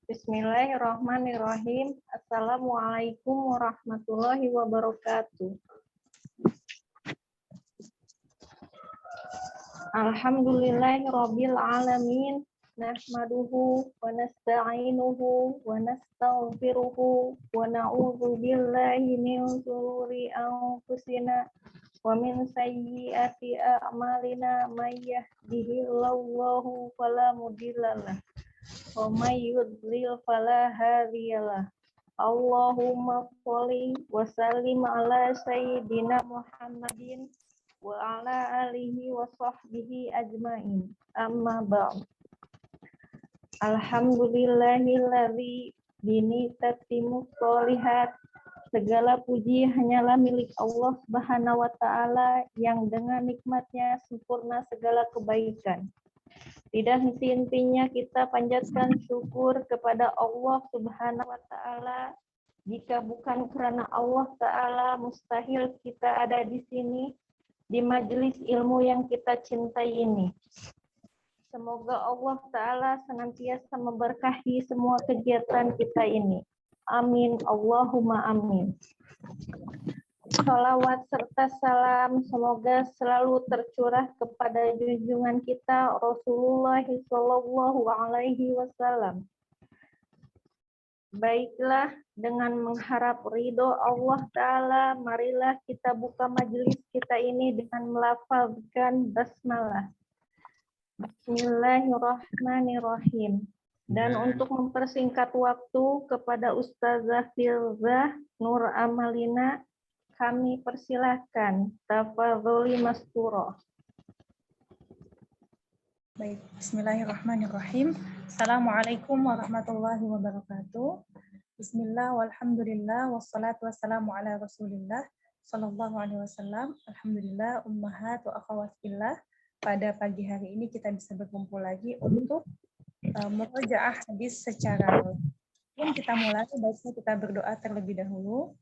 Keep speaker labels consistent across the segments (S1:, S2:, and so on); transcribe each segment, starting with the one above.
S1: Bismillahirrahmanirrahim. Assalamualaikum warahmatullahi wabarakatuh. Alhamdulillahirabbil alamin. Nahmaduhu wa nasta'inuhu wa nastaghfiruhu wa na'udzu billahi min shururi anfusina wa min sayyiati a'malina may yahdihillahu fala mudhillalah wa may yudlil fala hadiyalah. Allahumma sholli wa sallim ala sayyidina Muhammadin wa ala alihi wa sahbihi ajmain. Amma ba'd. Alhamdulillahilladzi bini tatimu sholihat. Segala puji hanyalah milik Allah Subhanahu wa taala yang dengan nikmatnya sempurna segala kebaikan. Tidak henti-hentinya kita panjatkan syukur kepada Allah Subhanahu wa taala. Jika bukan karena Allah taala, mustahil kita ada di sini di majelis ilmu yang kita cintai ini. Semoga Allah taala senantiasa memberkahi semua kegiatan kita ini. Amin, Allahumma amin. Salawat serta salam semoga selalu tercurah kepada junjungan kita Rasulullah Shallallahu Alaihi Wasallam. Baiklah, dengan mengharap ridho Allah Ta'ala, marilah kita buka majelis kita ini dengan melafazkan basmalah. Bismillahirrahmanirrahim. Dan untuk mempersingkat waktu kepada Ustazah Filzah Nur Amalina, kami persilahkan. Tafadholi maskuro.
S2: Baik, bismillahirrahmanirrahim. Assalamualaikum warahmatullahi wabarakatuh. Bismillah walhamdulillah wassalatu wassalamu ala rasulillah sallallahu alaihi wasallam. Alhamdulillah ummahat wa akhawat fillah. Pada pagi hari ini kita bisa berkumpul lagi untuk murajaah hadis secara sebelum kita mulai, baiknya kita berdoa terlebih dahulu.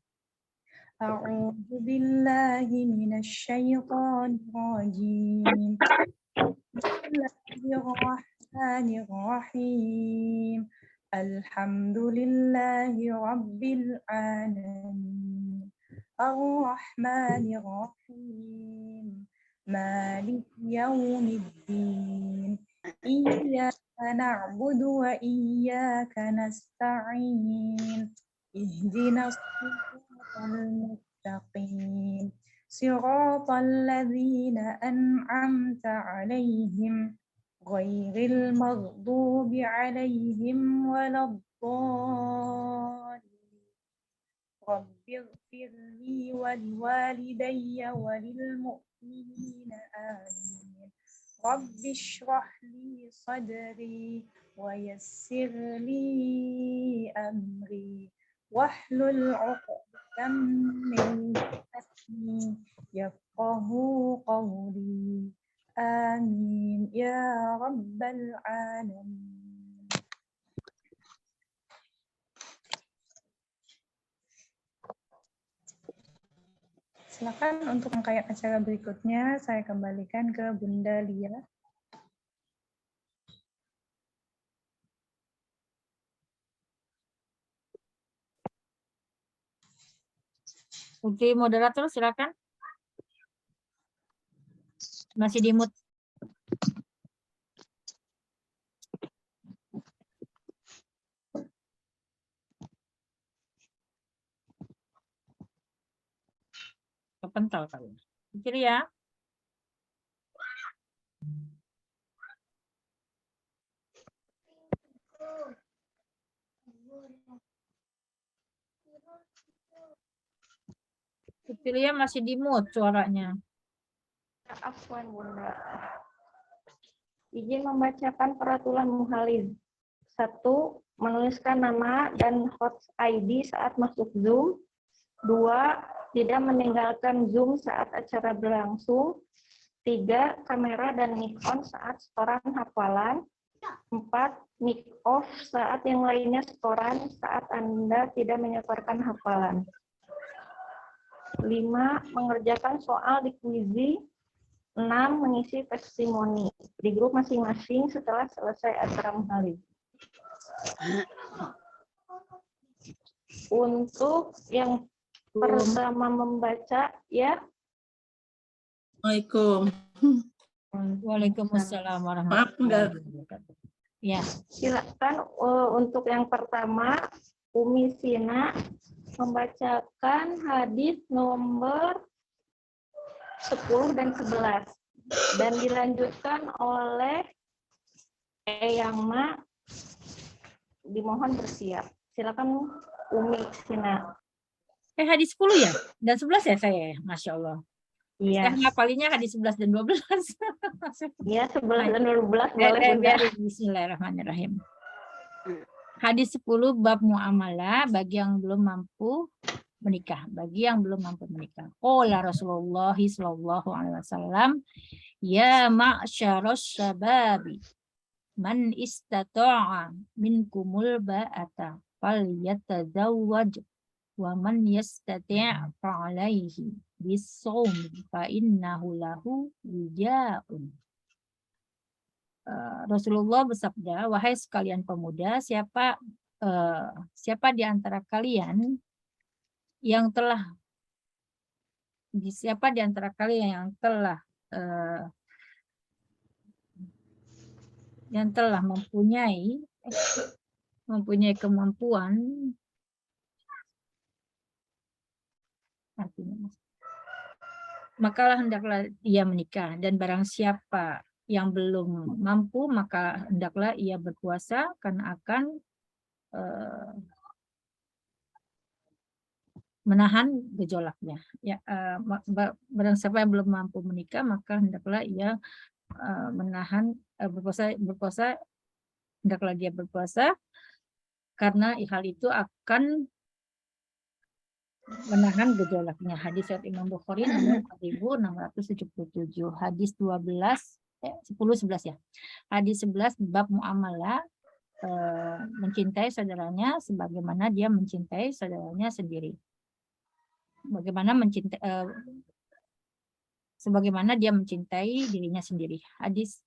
S2: A'udzu billahi minasyaitonir rajim. Bismillahirrahmanirrahim. Alhamdulillahi rabbil alamin. Ar-Rahmanir-Rahim. Maliki yaumiddin. Iyyaka na'budu wa iyyaka nasta'in. Ihdinas siratal mustaqim. Siratal ladzina an'amta 'alaihim ghairil maghdubi 'alaihim waladdallin. Rabbighfirli wal walidayya walil mu'minina amin. Rabbi shrah li sadri wa yassir li amri wahlul 'uqdatam min lisani yafqahu qawli. Amin ya rabbal alamin. Silakan untuk rangkaian acara berikutnya saya kembalikan ke Bunda Lia.
S3: Oke, moderator silakan. Masih di mute. Kepental kali. Kiri ya. Cecilia masih di mute suaranya.
S1: Afwan Bunda. Izin membacakan peraturan muhalin. 1. Menuliskan nama dan host ID saat masuk Zoom. 2. Tidak meninggalkan Zoom saat acara berlangsung. 3. Kamera dan mic on saat setoran hafalan. 4. Mic off saat yang lainnya setoran saat Anda tidak menyetorkan hafalan. 5. Mengerjakan soal di kuizi. 6. Mengisi testimoni di grup masing-masing setelah selesai acara muhalin. Untuk yang pertama membaca ya.
S4: Assalamualaikum.
S3: Waalaikumsalam
S4: Maaf,
S3: warahmatullahi
S4: enggak.
S3: wabarakatuh. Ya,
S1: Silakan untuk yang pertama Umi Sina membacakan hadis nomor 10 dan 11 dan dilanjutkan oleh Eyang Ma. Dimohon bersiap. Silakan Umi Sina.
S3: hadis 10 ya? Dan 11 ya saya ya? Masya Allah.
S1: Iya.
S3: Saya ngapalinya hadis 11 dan 12.
S1: Iya, 11 dan 12 boleh Bunda.
S3: Biarin. Bismillahirrahmanirrahim. Hadis 10 bab muamalah bagi yang belum mampu menikah. Bagi yang belum mampu menikah. Qala Rasulullah sallallahu alaihi wasallam, ya ma'syaras syababi man istata'a minkumul ba'ata falyatazawwaj wa man yastati' fa'alaihi bis-shaum fa innahu lahu wijaun. Rasulullah bersabda, wahai sekalian pemuda, siapa di antara kalian yang telah mempunyai kemampuan, artinya makalah hendaklah ia menikah, dan barang siapa yang belum mampu maka hendaklah ia berpuasa karena akan menahan gejolaknya. Ya, barang siapa yang belum mampu menikah maka hendaklah ia berpuasa hendaklah dia berpuasa karena hal itu akan menahan gejolaknya. Hadis riwayat Imam Bukhari nomor 4677. Hadis 10-11 ya. Hadis 11 bab muamalah, mencintai saudaranya sebagaimana dia mencintai saudaranya sendiri. Sebagaimana dia mencintai dirinya sendiri. Hadis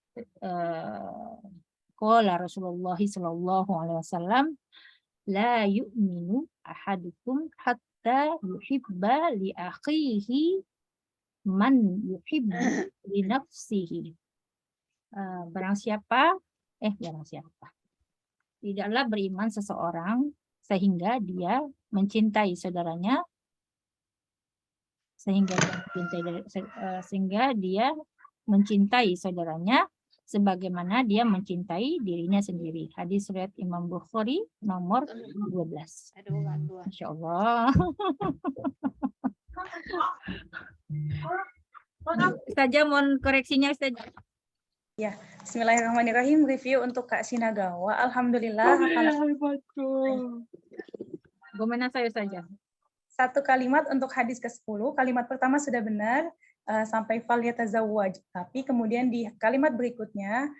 S3: qala Rasulullah sallallahu alaihi wasallam, la yu'minu ahadukum hatta yuhibba li akhihi man yuhibbu li nafsihi. Barang siapa tidaklah beriman seseorang sehingga dia mencintai saudaranya sehingga dia mencintai saudaranya sebagaimana dia mencintai dirinya sendiri. Hadis riwayat Imam Bukhari nomor 12. Masya Allah. Saja mohon koreksinya saja.
S2: Ya, bismillahirrahmanirrahim. Review untuk Kak Sinagawa. Alhamdulillah.
S3: Gimana saya saja?
S2: Satu kalimat untuk hadis ke-10. Kalimat pertama sudah benar sampai falyatazawwaj. Tapi kemudian di kalimat berikutnya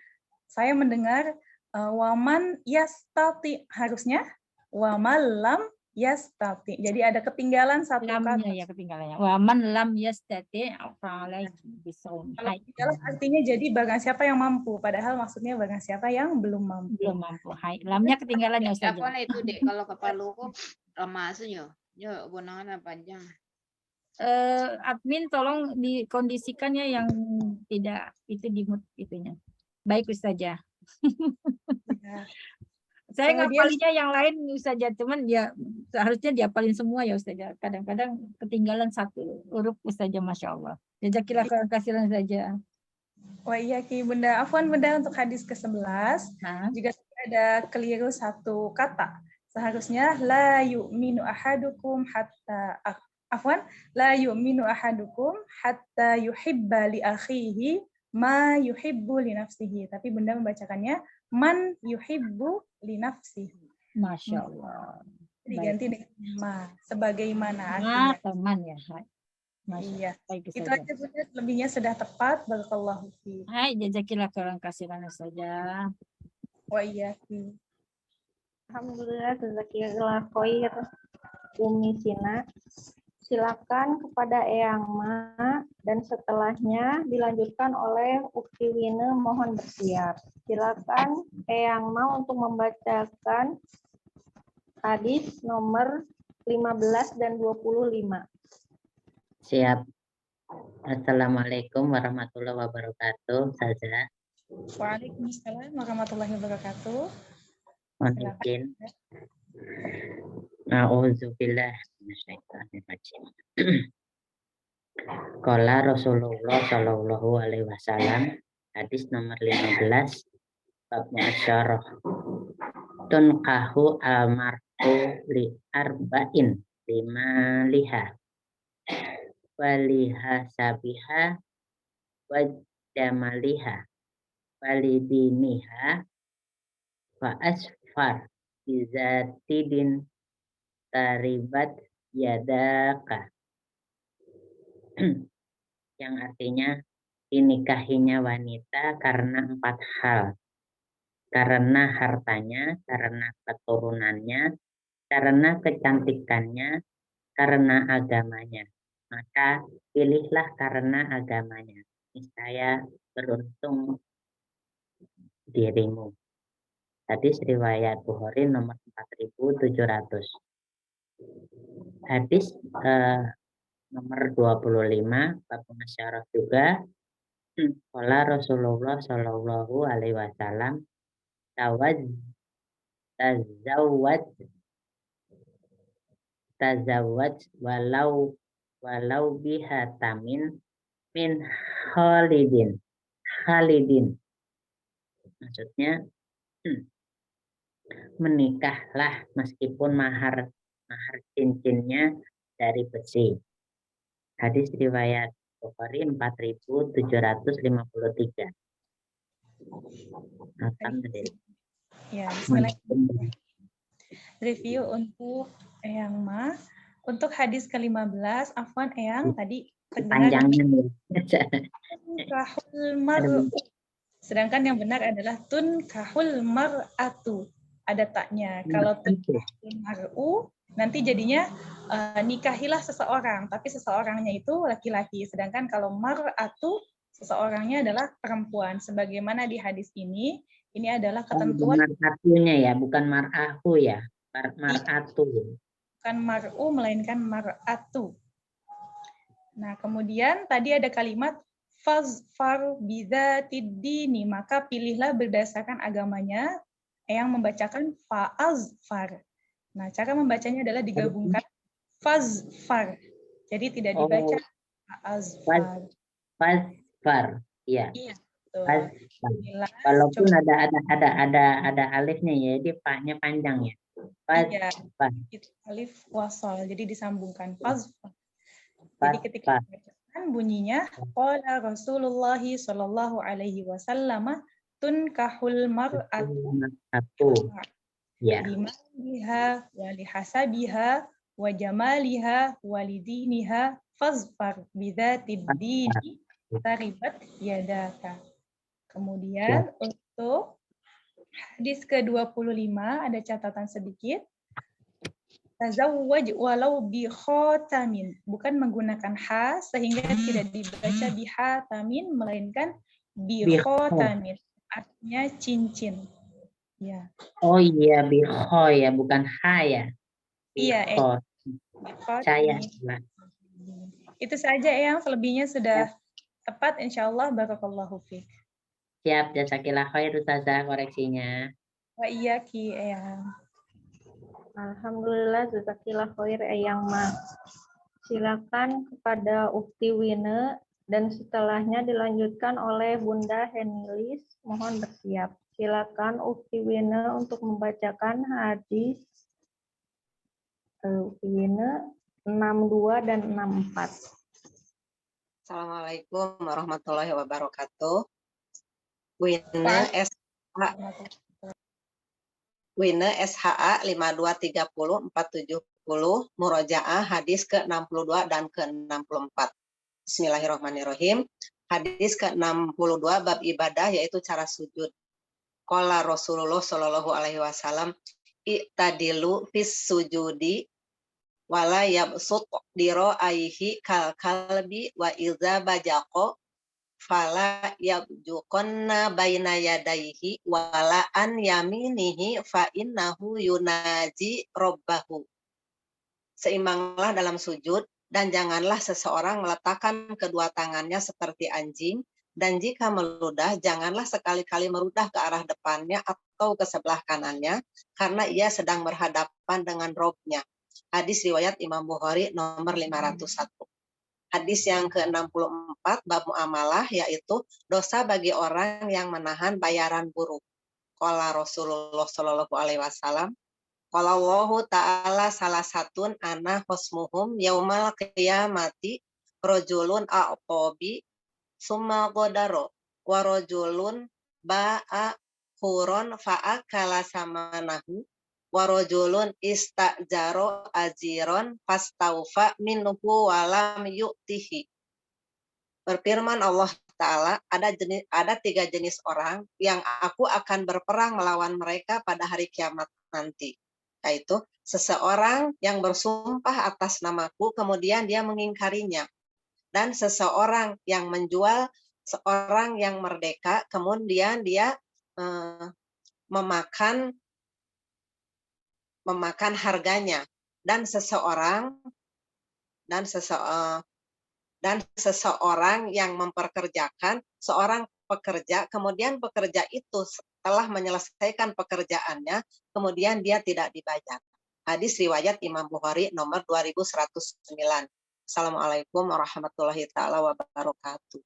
S2: saya mendengar waman yastati, harusnya waman lam yastati. Jadi ada ketinggalan satu kata.
S3: Ya, ketinggalannya. Waman lam yastati fa'alaihi bisawm.
S2: Artinya jadi barang siapa yang mampu, padahal maksudnya barang siapa yang belum mampu.
S3: Hai. Lamnya ketinggalan ya Ustaz.
S5: Apa itu dek kalau kepala kok lama aja yo gunangan panjang.
S3: Admin tolong dikondisikan ya yang tidak itu di mute itunya. Baik Ustazah.
S2: Ya.
S3: Saya ngapalinya yang lain Ustazah, cuman ya seharusnya diapalin semua ya Ustazah. Kadang-kadang ketinggalan satu huruf Ustazah, Masya Allah. Jazakillah khairan saja.
S2: Wah iya Ki Bunda. Afwan Bunda untuk hadis ke-11. Jika ada keliru satu kata, seharusnya la yu'minu ahadukum hatta la yu'minu ahadukum hatta yuhibba li akhihi ma yuhibbu li nafsihi. Tapi Bunda membacakannya man yuhibbu li nafsihi.
S3: Masya Allah.
S2: Diganti dengan ma, sebagaimana
S3: artinya. Teman ya.
S2: Iya. Itu aja Bunda, lebihnya sudah tepat. Barakallahu fi.
S3: Hai, jazakillah khairan saja.
S2: Wa iyyakum.
S1: Alhamdulillah, jazakillah khair Umi Sina. Silakan kepada Eyang Ma dan setelahnya dilanjutkan oleh Ukti Wine, mohon bersiap. Silakan Eyang Ma untuk membacakan hadis nomor 15 dan 25.
S4: Siap. Assalamualaikum warahmatullahi wabarakatuh. Saja.
S2: Waalaikumsalam warahmatullahi wabarakatuh.
S4: Mohon izin. Nauzubillah minasyaitonirrajim. Qala Rasulullah Shallallahu alaihi wasallam, hadis nomor 15, babnya asyarah. Tunqahu almar'u li arba'in lima liha waliha sabiha wajamaliha walidiniha wa asfar bizatidin taribat yadaka. Yang artinya dinikahinya wanita karena 4 hal. Karena hartanya, karena keturunannya, karena kecantikannya, karena agamanya. Maka pilihlah karena agamanya. Niscaya beruntung dirimu. Hadis riwayat Bukhari nomor 4700. Hadis nomor 25 bab masyarah juga. Qala Rasulullah Shallallahu alaihi wasallam, tazawwaj walau biha tamin min Khalidin. Maksudnya menikahlah meskipun mahar cincinnya dari besi. Hadis riwayat Bukhari 4753. Alhamdulillah.
S2: Ya, bismillahirrahmanirrahim. Review untuk Eyang Ma. Untuk hadis ke-15, afwan Eyang, tadi terdengar
S4: Panjangnya
S2: kahul mar'u. Sedangkan yang benar adalah tun kahul mar'atu. Ada taknya. Kalau tun kahul mar'u, nanti jadinya nikahilah seseorang, tapi seseorangnya itu laki-laki. Sedangkan kalau mar'atu, seseorangnya adalah perempuan. Sebagaimana di hadis ini adalah ketentuan.
S4: Mar'atunya ya, bukan mar'ahu ya. Mar'atu.
S2: Bukan mar'u, melainkan mar'atu. Nah, kemudian tadi ada kalimat fazfar bidzatid dini, maka pilihlah berdasarkan agamanya. Yang membacakan fa'azfar. Nah, cara membacanya adalah digabungkan fazfar. Jadi tidak dibaca fa'azfar.
S4: Fazfar, iya.
S2: Iya, betul.
S4: Walaupun ada alifnya ya, jadi fa-nya panjang ya.
S2: Iya, itu alif wasal, jadi disambungkan fazfar. Jadi ketika dibacakan bunyinya qala Rasulullah sallallahu alaihi wasallam tunkahul mar'atu
S4: ya.
S2: Limaliha wa lihasabiha wa jamaliha wa lidiniha fazfar bidzatid dini taribat yadaka. Kemudian untuk hadis ke-25 ada catatan sedikit. Tazawwaj walau bi khatamin, bukan menggunakan ha sehingga tidak dibaca bi khatamin melainkan bi khatamin, artinya cincin. Ya.
S4: Oh iya, bi kho ya, bukan ha ya.
S2: Iya,
S4: Saya.
S2: Itu saja yang selebihnya sudah tepat insyaallah. Barakallahu fiik.
S4: Siap, jazakillah khair Ustazah koreksinya.
S2: Wa iyyaki Eyang.
S1: Alhamdulillah, jazakillah khair Eyang Ma. Silakan kepada Ukti Wine dan setelahnya dilanjutkan oleh Bunda Henilis, mohon bersiap. Silakan Ukti Wine untuk membacakan hadis Ukti Wine 62 dan 64.
S6: Assalamualaikum warahmatullahi wabarakatuh. Wine SHA 5230-470, Murojaah hadis ke-62 dan ke-64. Bismillahirrahmanirrahim. Hadis ke-62 bab ibadah yaitu cara sujud. Qala Rasulullah Shallallahu alaihi wasallam, i'tadilu fis sujudi wala yabsut diro aihi kal kalbi wa iza bajako fala yabjukonna baina yadaihi wala an yaminihi fa innahu yunaji robbahu. Seimbanglah dalam sujud dan janganlah seseorang meletakkan kedua tangannya seperti anjing, dan jika meludah janganlah sekali-kali meludah ke arah depannya atau ke sebelah kanannya karena ia sedang berhadapan dengan Robnya. Hadis riwayat Imam Bukhari nomor 501. Hadis yang ke-64 bab muamalah, yaitu dosa bagi orang yang menahan bayaran buruh. Qala Rasulullah sallallahu alaihi wasallam, qala Allahu ta'ala salah satun ana husmuhum yaumal qiyamati rajulun a'tabi summa qadaro wa rajulun ba'a huron fa'akala samanahu wa rajulun istajaro ajiron fastaufa minhu walam yu'tihi. Berfirman Allah Ta'ala, ada 3 jenis orang yang aku akan berperang melawan mereka pada hari kiamat nanti, yaitu seseorang yang bersumpah atas namaku kemudian dia mengingkarinya, dan seseorang yang menjual seorang yang merdeka kemudian dia memakan harganya, dan seseorang yang memperkerjakan seorang pekerja, kemudian pekerja itu setelah menyelesaikan pekerjaannya kemudian dia tidak dibayar. Hadis riwayat Imam Bukhari nomor 2109. Assalamualaikum warahmatullahi taala wabarakatuh.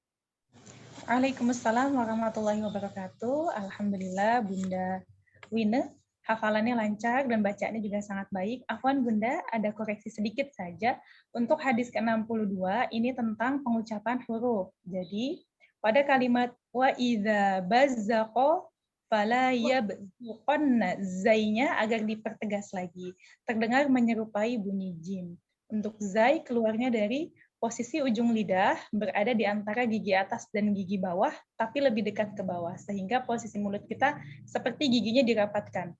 S2: Waalaikumsalam warahmatullahi wabarakatuh. Alhamdulillah Bunda Wina, hafalannya lancar dan bacaannya juga sangat baik. Afwan Bunda, ada koreksi sedikit saja. Untuk hadis ke-62, ini tentang pengucapan huruf. Jadi, pada kalimat wa idza bazzaqo fala yabzuqanna, zainya agar dipertegas lagi. Terdengar menyerupai bunyi jim. Untuk zai keluarnya dari posisi ujung lidah berada di antara gigi atas dan gigi bawah, tapi lebih dekat ke bawah, sehingga posisi mulut kita seperti giginya dirapatkan.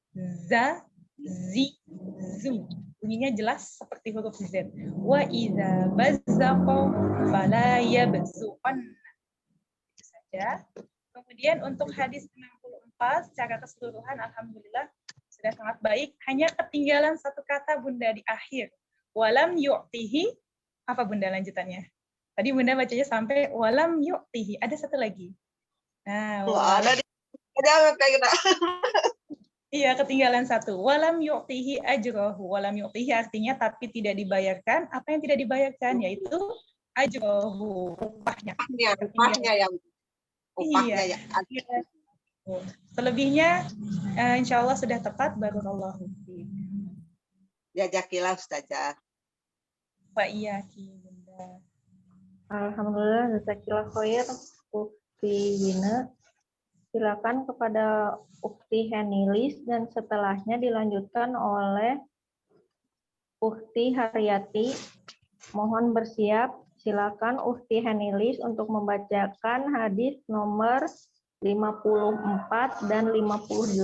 S2: Za, zi, zu. Bunyinya jelas seperti huruf Z. Wa idza bazzaqo fala yabzuqan. Itu saja. Kemudian untuk hadis 64 secara keseluruhan alhamdulillah sudah sangat baik. Hanya ketinggalan satu kata Bunda di akhir. Walam yu'tihi. Apa Bunda lanjutannya? Tadi Bunda bacanya sampai walam yu'tihi. Ada satu lagi. Nah,
S6: ada kayak gitu.
S2: Iya, ketinggalan satu. Walam yu'tihi ajrohu. Walam yu'tihi artinya tapi tidak dibayarkan. Apa yang tidak dibayarkan? Yaitu ajrohu. Upahnya. Upahnya ya. Selebihnya, insya Allah sudah tepat. Barakallahu fiik.
S6: Jazakallah Ustazah.
S2: Wa iyaki Bunda.
S1: Alhamdulillah, jazakallah khair Ukti Wina. Silakan kepada Ukti Henilis dan setelahnya dilanjutkan oleh Ukti Haryati. Mohon bersiap. Silakan Ukti Henilis untuk membacakan hadis nomor 54 dan 58.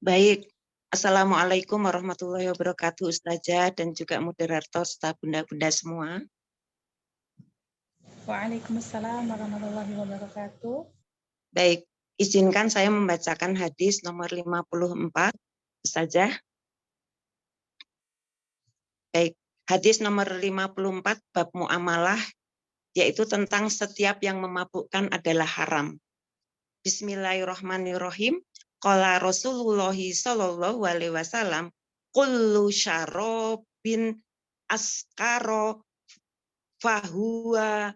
S7: Baik. Assalamualaikum warahmatullahi wabarakatuh Ustazah dan juga moderator serta bunda-bunda semua.
S2: Waalaikumsalam warahmatullahi wabarakatuh.
S7: Baik, izinkan saya membacakan hadis nomor 54, Ustazah. Baik, hadis nomor 54 bab muamalah, yaitu tentang setiap yang memabukkan adalah haram. Bismillahirrahmanirrahim. Qala Rasulullah sallallahu alaihi wasallam, kullu syarabin askaro fahuwa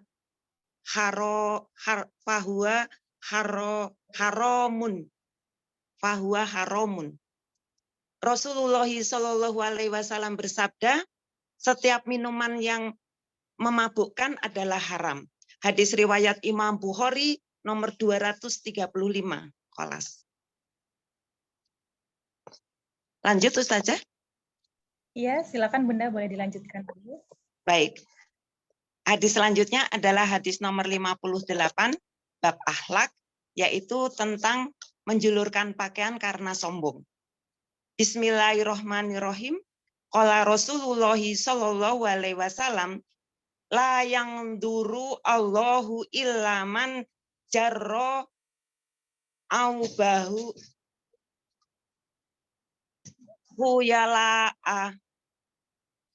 S7: haramun. Rasulullah sallallahu alaihi wasallam bersabda, setiap minuman yang memabukkan adalah haram. Hadis riwayat Imam Bukhari nomor 235. Kolas. Lanjut Ustazah?
S2: Iya, silakan Bunda, boleh dilanjutkan dulu.
S7: Baik. Hadis selanjutnya adalah hadis nomor 58 bab akhlak, yaitu tentang menjulurkan pakaian karena sombong. Bismillahirrahmanirrahim. Qala Rasulullah sallallahu alaihi wasallam la yang duru Allahu illa man jarra au bahu huyala'a.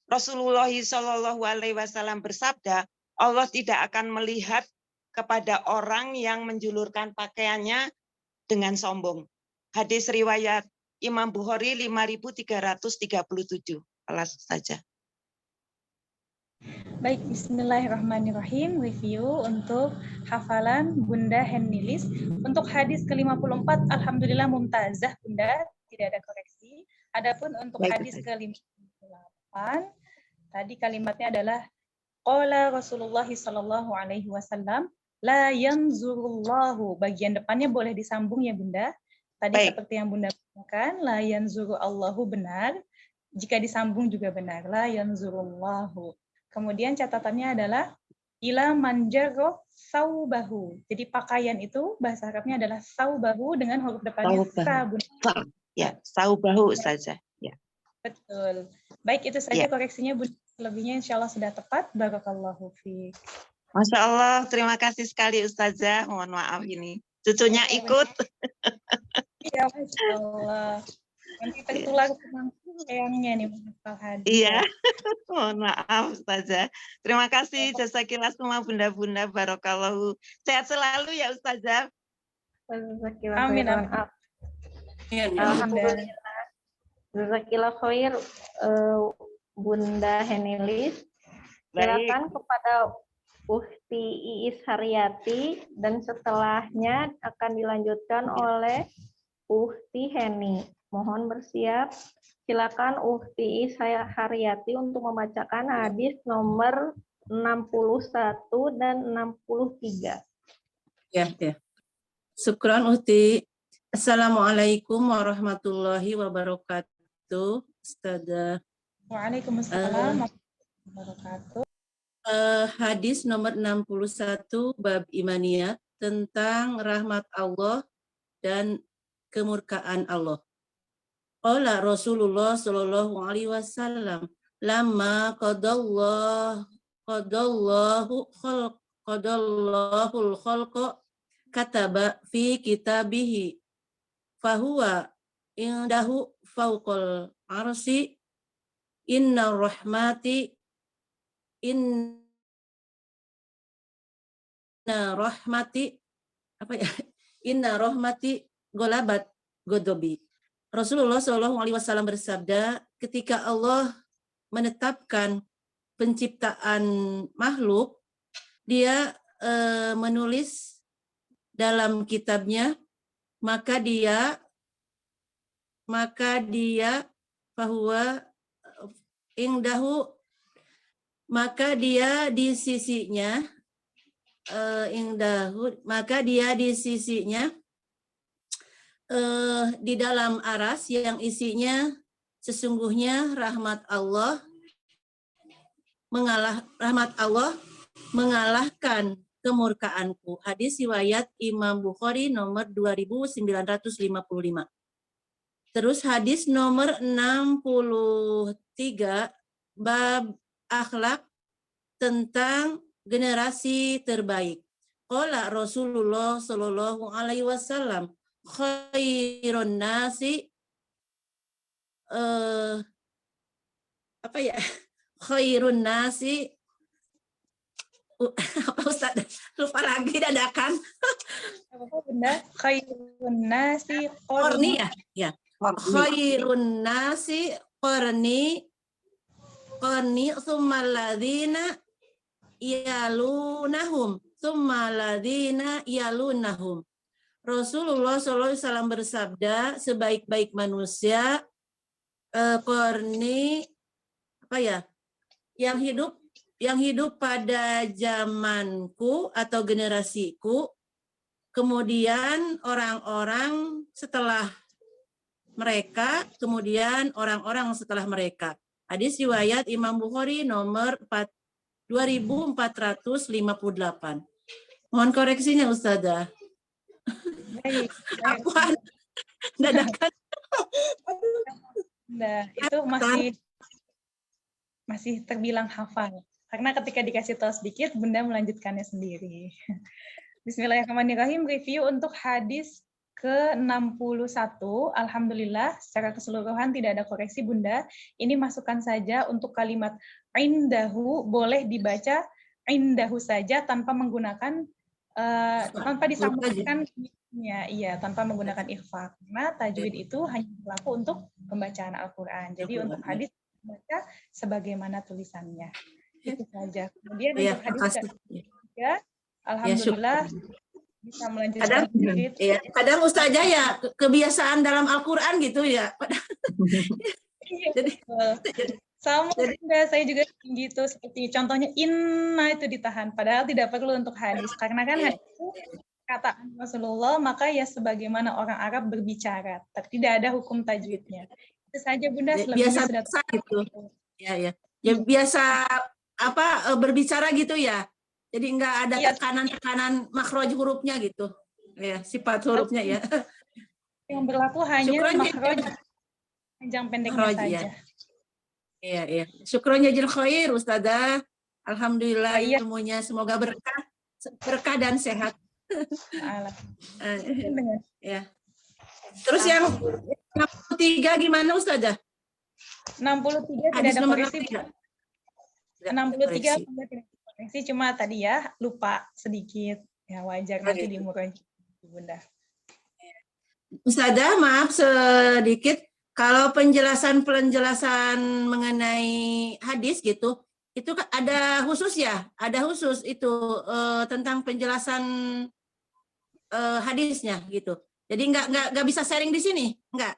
S7: Rasulullah sallallahu alaihi wasallam bersabda, Allah tidak akan melihat kepada orang yang menjulurkan pakaiannya dengan sombong. Hadis riwayat Imam Bukhari 5337. Alas saja.
S2: Baik, bismillahirrahmanirrahim. Review untuk hafalan Bunda Henilis. Untuk hadis ke-54, alhamdulillah mumtazah Bunda, tidak ada koreksi. Adapun untuk
S7: Baik,
S2: hadis ke-58, tadi kalimatnya adalah qala Rasulullah sallallahu alaihi wasallam la yanzurullahu. Bagian depannya boleh disambung ya Bunda. Tadi
S7: Baik.
S2: seperti yang Bunda katakan, la yanzuru Allahu benar. Jika disambung juga benar, la yanzurullahu. Kemudian catatannya adalah ila manjarro saubahu. Jadi pakaian itu bahasa Arabnya adalah saubahu dengan huruf depannya sa.
S7: Ya, saubahu saja. Ya.
S2: Betul. Baik, itu saja
S7: Ya.
S2: koreksinya Bunda. Selebihnya insya Allah sudah tepat. Barakallahu fiik.
S7: Masya Allah, terima kasih sekali Ustazah. Mohon maaf ini. Cucunya ikut.
S2: Iya, Masya Allah. Nanti tertular tentang sayangnya nih menghafal hadis.
S7: Iya, mohon maaf Ustazah. Terima kasih jazakillah semua bunda-bunda. Barakallahu. Sehat selalu ya Ustazah.
S2: Amin, amin.
S1: Alhamdulillah. Jazakallah khair Bunda Henilis. Silakan kepada Uhti Iis Haryati dan setelahnya akan dilanjutkan oleh Uhti Heni. Mohon bersiap. Silakan Uhti Iis Haryati untuk membacakan hadis nomor 61 dan 63.
S8: Ya. Syukran Uhti. Assalamualaikum warahmatullahi wabarakatuh. Ustazah.
S2: Waalaikumsalam warahmatullahi wabarakatuh.
S8: Hadis nomor 61 bab imaniyat tentang rahmat Allah dan kemurkaan Allah. Qala Rasulullah sallallahu alaihi wasallam lamma qadallahul khalqa kataba fi kitabihi fahuwa indahu fawqal arsi inna rahmati golabat godobi. Rasulullah Shallallahu Alaihi Wasallam bersabda, ketika Allah menetapkan penciptaan makhluk, Dia menulis dalam kitabnya, maka dia bahwa ingdahu, maka dia di sisinya di dalam aras yang isinya sesungguhnya rahmat Allah mengalahkan kemurkaanku. Hadis riwayat Imam Bukhari nomor 2955. Terus hadis nomor 63 bab akhlak tentang generasi terbaik. Qala Rasulullah sallallahu alaihi wasallam khairun nasi khairun nasi apa Ustaz? Lupa lagi dadakan.
S2: Apa benar? Khairun nasi
S8: Qarni ya. Khairun nasi qarni tsumma alladzina yalunahum tsumma alladzina yalunahum. Rasulullah SAW bersabda, sebaik-baik manusia qarni yang hidup pada zamanku atau generasiku, kemudian orang-orang setelah mereka, kemudian orang-orang setelah mereka. Hadis riwayat Imam Bukhari nomor 2458. Mohon koreksinya Ustazah.
S2: Baik.
S8: Apaan? Dadakan.
S2: Nah, itu masih masih terbilang hafal. Karena ketika dikasih tahu sedikit, Bunda melanjutkannya sendiri. Bismillahirrahmanirrahim. Review untuk hadis ke-61. Alhamdulillah, secara keseluruhan tidak ada koreksi, Bunda. Ini masukkan saja untuk kalimat indahu, boleh dibaca indahu saja tanpa menggunakan, tanpa disambungkan. Iya, tanpa menggunakan ikhfa. Karena tajwid itu hanya berlaku untuk pembacaan Al-Quran. Jadi untuk hadis baca sebagaimana tulisannya. Itu saja. Kemudian untuk hadis ketiga, alhamdulillah bisa melanjutkan sedikit.
S8: Kadang Ustazah ya kebiasaan dalam Al-Quran gitu ya.
S2: Jadi sama Bunda, saya juga gitu. Seperti contohnya inna itu ditahan, padahal tidak perlu untuk hadis. Karena kan hadis itu kataan Rasulullah, maka ya sebagaimana orang Arab berbicara, tapi tidak ada hukum tajwidnya. Itu saja Bunda, selebihnya sudah
S8: gitu. Ya biasa berbicara gitu ya. Jadi enggak ada tekanan makhraj hurufnya gitu. Ya, sifat hurufnya ya.
S2: Yang berlaku hanya makhraj panjang pendeknya saja.
S8: Iya. Syukron jazil khair Ustazah. Alhamdulillah ilmunya semoga berkah dan sehat. Ya. Terus yang 63 gimana Ustazah?
S2: 63
S8: hadis
S2: tidak ada
S8: nomor
S2: koreksi. 63 tidak koreksi, cuma tadi ya lupa sedikit. Ya wajar nanti dimurah Bunda.
S8: Ustazah, maaf sedikit, kalau penjelasan mengenai hadis gitu, itu ada khusus ya, ada khusus itu tentang penjelasan hadisnya gitu. Jadi nggak bisa sharing di sini, nggak?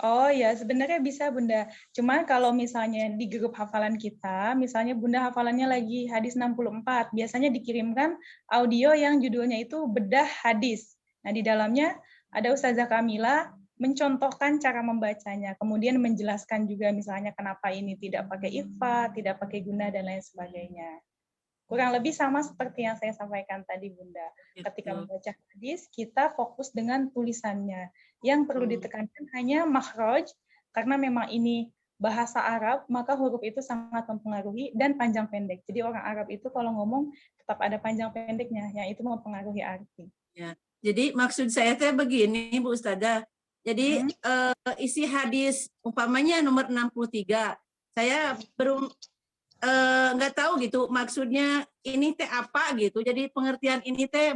S2: Oh ya, sebenarnya bisa Bunda. Cuma kalau misalnya di grup hafalan kita, misalnya Bunda hafalannya lagi hadis 64, biasanya dikirimkan audio yang judulnya itu bedah hadis. Nah, di dalamnya ada Ustazah Kamila mencontohkan cara membacanya, kemudian menjelaskan juga misalnya kenapa ini tidak pakai ikhfa, tidak pakai guna, dan lain sebagainya. Kurang lebih sama seperti yang saya sampaikan tadi, Bunda. Ketika membaca hadis, kita fokus dengan tulisannya. Yang perlu ditekankan hanya makhraj, karena memang ini bahasa Arab, maka huruf itu sangat mempengaruhi, dan panjang pendek. Jadi orang Arab itu kalau ngomong tetap ada panjang pendeknya, yang itu mempengaruhi arti.
S8: Ya. Jadi maksud saya teh begini, Bu Ustazah. Jadi isi hadis umpamanya nomor 63, saya belum nggak tahu gitu maksudnya ini teh apa gitu. Jadi pengertian ini teh,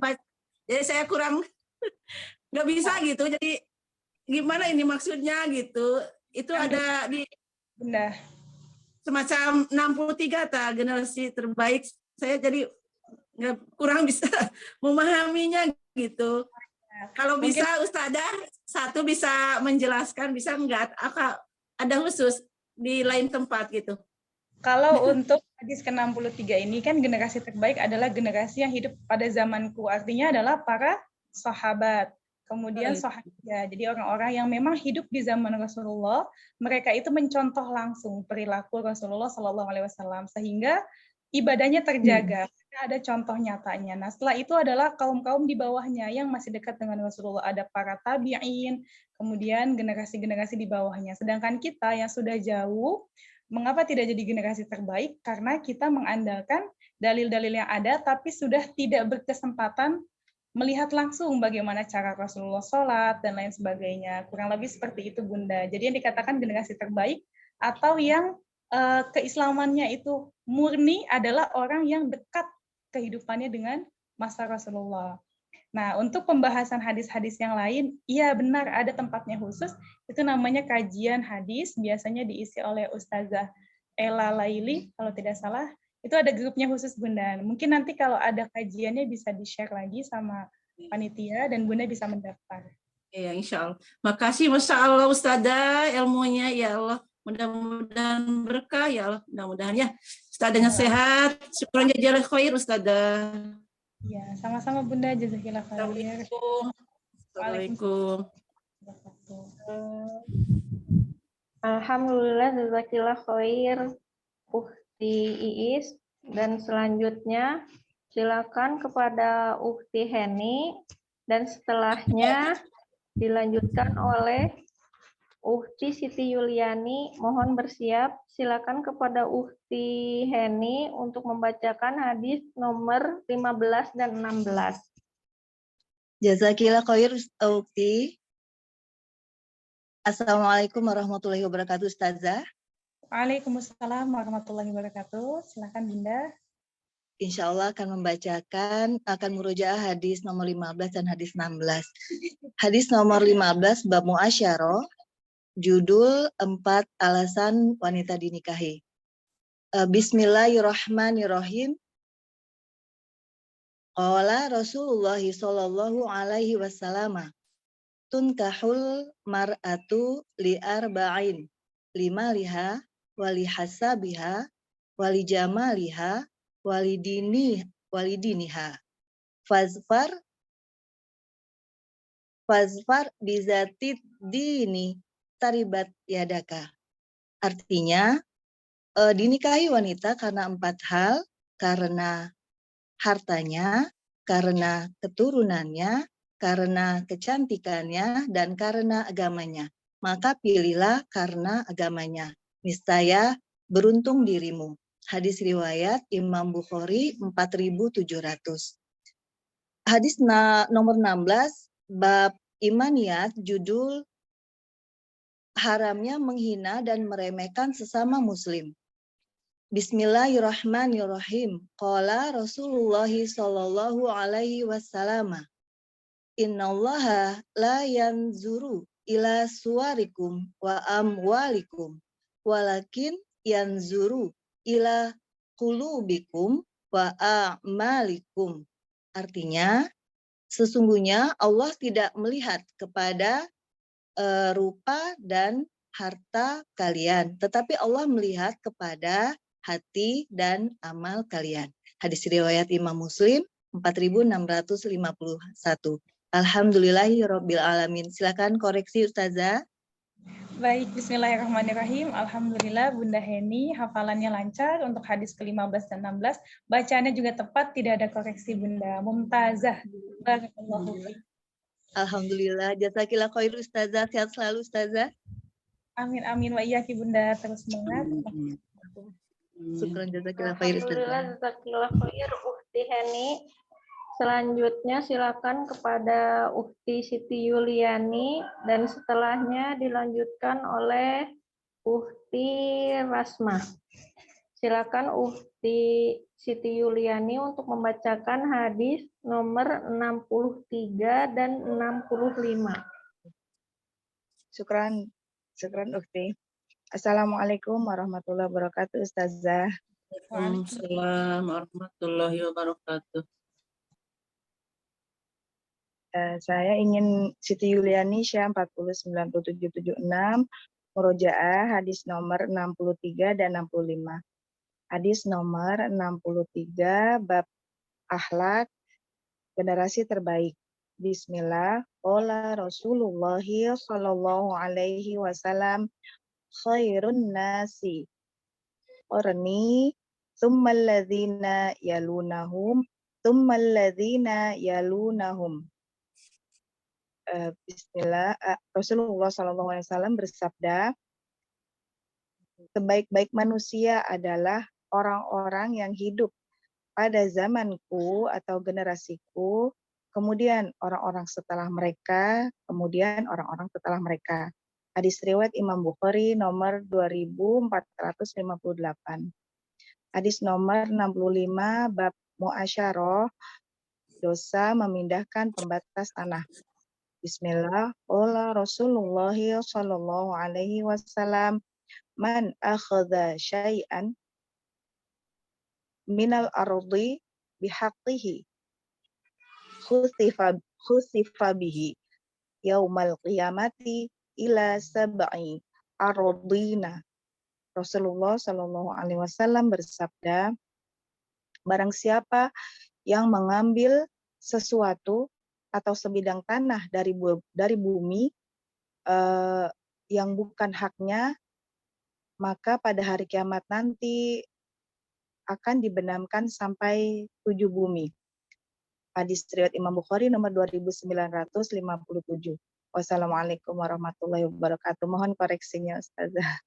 S8: jadi saya kurang nggak bisa gitu. Jadi gimana ini maksudnya gitu. Itu ada di
S2: Bunda.
S8: Semacam 63 generasi terbaik. Saya jadi kurang bisa memahaminya gitu. Kalau bisa Ustazah satu bisa menjelaskan, bisa enggak? Ada khusus di lain tempat gitu.
S2: Kalau untuk hadis ke-63 ini kan generasi terbaik adalah generasi yang hidup pada zamanku. Artinya adalah para sahabat. Kemudian sahabat. Jadi orang-orang yang memang hidup di zaman Rasulullah, mereka itu mencontoh langsung perilaku Rasulullah SAW sehingga ibadahnya terjaga. Ada contoh nyatanya. Nah, setelah itu adalah kaum-kaum di bawahnya yang masih dekat dengan Rasulullah. Ada para tabi'in, kemudian generasi-generasi di bawahnya. Sedangkan kita yang sudah jauh, mengapa tidak jadi generasi terbaik? Karena kita mengandalkan dalil-dalil yang ada, tapi sudah tidak berkesempatan melihat langsung bagaimana cara Rasulullah sholat, dan lain sebagainya. Kurang lebih seperti itu, Bunda. Jadi yang dikatakan generasi terbaik, atau yang keislamannya itu murni adalah orang yang dekat kehidupannya dengan masa Rasulullah. Nah, untuk pembahasan hadis-hadis yang lain, iya benar ada tempatnya khusus, itu namanya kajian hadis, biasanya diisi oleh Ustazah Ella Laili, kalau tidak salah, itu ada grupnya khusus Bunda. Mungkin nanti kalau ada kajiannya bisa di-share lagi sama panitia, dan Bunda bisa mendaftar.
S8: Iya, insya Allah. Makasih, Masya Allah Ustazah, ilmunya, ya Allah. Mudah-mudahan berkah, ya Allah. Mudah-mudahan ya. Ustazahnya sehat. Syukran jazil khair, Ustazah.
S2: Ya, sama-sama Bunda, jazakillah khair.
S8: Assalamualaikum.
S1: Alhamdulillah, jazakillah khair Ukhti Iis. Dan selanjutnya silakan kepada Ukhti Heni, dan setelahnya dilanjutkan oleh Ukti Siti Yuliani, mohon bersiap. Silakan kepada Ukti Heni untuk membacakan hadis nomor 15 dan 16.
S9: Jazakillah khair Ukti. Assalamualaikum warahmatullahi wabarakatuh Ustazah.
S2: Waalaikumsalam warahmatullahi wabarakatuh. Silakan Bunda.
S9: Insya Allah akan murojaah hadis nomor 15 dan hadis 16. Hadis nomor 15 bab muasyarah, judul 4 alasan wanita dinikahi. Bismillahirrahmanirrahim. Qala Rasulullah sallallahu alaihi wasallam, tunkahul mar'atu li arba'in, limaliha wali hasabiha wali jamaliha walidiniha fazfar bizatid dini taribat yadaka. Artinya dinikahi wanita karena 4 hal, karena hartanya, karena keturunannya, karena kecantikannya, dan karena agamanya. Maka pilihlah karena agamanya. Niscaya beruntung dirimu. Hadis riwayat Imam Bukhari 4700. Hadis nomor 16 bab imaniyat, judul haramnya menghina dan meremehkan sesama muslim. Bismillahirrahmanirrahim. Qala Rasulullah sallallahu alaihi wasallam, innallaha la yanzuru ila suwarikum wa amwalikum walakin yanzuru ila qulubikum wa a'malikum. Artinya, sesungguhnya Allah tidak melihat kepada rupa dan harta kalian, tetapi Allah melihat kepada hati dan amal kalian. Hadis riwayat Imam Muslim 4651. Alhamdulillahirabbil alamin. Silakan koreksi Ustazah.
S2: Baik, bismillahirrahmanirrahim. Alhamdulillah Bunda Heni hafalannya lancar untuk hadis ke-15 dan 16. Bacaannya juga tepat, tidak ada koreksi Bunda. Mumtazah. Barakallahu fiik.
S9: Alhamdulillah. Jazakillah khair Ustazah. Sehat selalu Ustazah.
S2: Amin amin wa iyyaki Bunda, terus semangat.
S9: Syukran jazakillah khair Ustazah.
S1: Alhamdulillah, jazakillah khair Ukti Heni. Selanjutnya silakan kepada Ukti Siti Yuliani dan setelahnya dilanjutkan oleh Ukti Rasma. Silakan Ukti Siti Yuliani untuk membacakan hadis nomor 63 dan 65.
S10: Syukran Ukti. Assalamualaikum warahmatullahi wabarakatuh Ustazah.
S11: Waalaikumsalam warahmatullahi wabarakatuh.
S10: Saya ingin Siti Yuliani Syah 409776 murojaah hadis nomor 63 dan 65. Hadis nomor 63 bab akhlak generasi terbaik. Bismillah. Qala Rasulullah sallallahu alaihi wasallam, khairun nasi qarni tsummal ladzina yalunahum tsummal ladzina yalunahum. Bismillah. Rasulullah sallallahu alaihi wasallam bersabda, sebaik-baik manusia adalah orang-orang yang hidup pada zamanku atau generasiku, kemudian orang-orang setelah mereka, kemudian orang-orang setelah mereka. Hadis riwayat Imam Bukhari nomor 2458. Hadis nomor 65 bab muasyarah, dosa memindahkan pembatas tanah. Bismillah. Qala Rasulullah sallallahu alaihi wasallam, man akhadha syai'an minal ardi bihaqqihi khusifa bihi yaumal qiyamati ila sab'i ardina. Rasulullah sallallahu alaihi wasallam bersabda, barang siapa yang mengambil sesuatu atau sebidang tanah dari bumi yang bukan haknya, maka pada hari kiamat nanti akan dibenamkan sampai 7 bumi. Hadis riwayat Imam Bukhari nomor 2957. Wassalamualaikum warahmatullahi wabarakatuh. Mohon koreksinya Ustazah.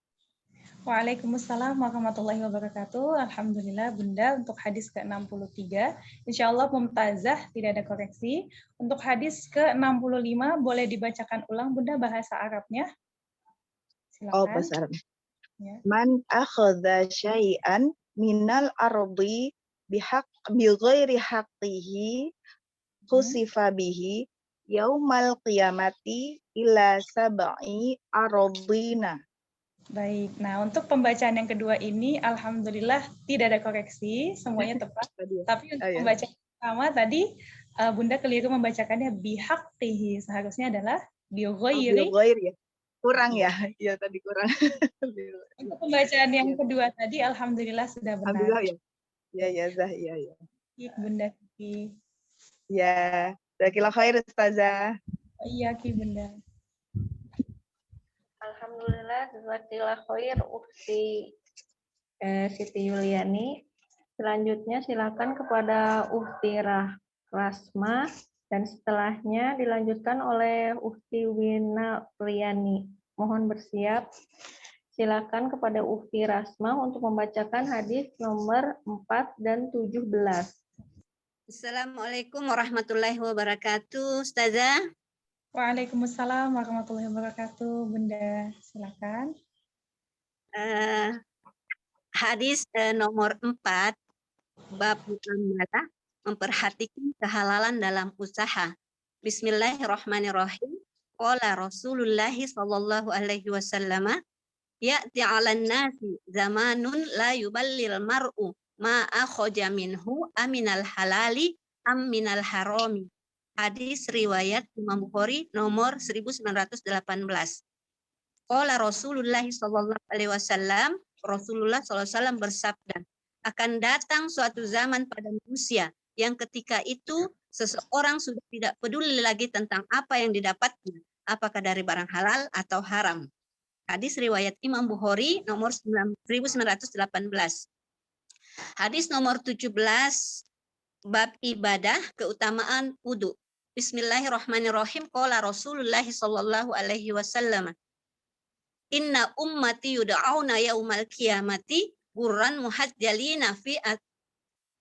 S2: Waalaikumsalam warahmatullahi wabarakatuh. Alhamdulillah Bunda untuk hadis ke-63. Insya Allah Mumtazah tidak ada koreksi. Untuk hadis ke-65 boleh dibacakan ulang Bunda bahasa Arabnya.
S10: Oh,
S2: Silakan.
S10: bahasa Arab.
S2: Ya.
S10: Man akhadha syai'an minal ardi bighairi haqqihi khusifa bihi yaumal qiyamati ila sab'i aradina.
S2: Baik, nah untuk pembacaan yang kedua ini Alhamdulillah tidak ada koreksi, semuanya tepat. Tapi untuk pembacaan pertama tadi Bunda keliru membacakannya bihaqqihi, seharusnya adalah bighairi.
S10: Ya. Kurang ya, ya tadi kurang.
S2: Untuk pembacaan yang kedua tadi Alhamdulillah sudah benar.
S10: Alhamdulillah ya. Ya Zah, ya.
S2: Baik, Bunda Ki.
S10: Ya, jazakallahu khair Ustazah.
S2: Iya Ki Bunda.
S1: Alhamdulillah, jazakallahu khair Ukti Siti Yuliani. Selanjutnya silakan kepada Ukti Rasma dan setelahnya dilanjutkan oleh Ukti Wina Priyani. Mohon bersiap. Silakan kepada Ukti Rasma untuk membacakan hadis nomor 4 dan 17.
S12: Assalamualaikum warahmatullahi wabarakatuh, Ustazah.
S2: Waalaikumsalam warahmatullahi wabarakatuh, Bunda. Silakan.
S12: Hadis nomor 4, bab muamalah, memperhatikan kehalalan dalam usaha. Bismillahirrahmanirrahim. Qala Rasulullah sallallahu alaihi wasallam, ya'ti 'alan nasi zamanun la yuballil mar'u ma akhaja minhu aminal halali am minal harami. Hadis riwayat Imam Bukhari nomor 1918. Qala Rasulullah sallallahu alaihi wasallam, Rasulullah sallallahu alaihi wasallam bersabda, akan datang suatu zaman pada manusia yang ketika itu seseorang sudah tidak peduli lagi tentang apa yang didapatnya, apakah dari barang halal atau haram. Hadis riwayat Imam Bukhari nomor 1918. Hadis nomor 17, bab ibadah, keutamaan wudu. Bismillahirrahmanirrahim. Qala Rasulullah sallallahu alaihi wasallam, inna ummati yud'auna yaumal qiyamati gurran muhajjalina fi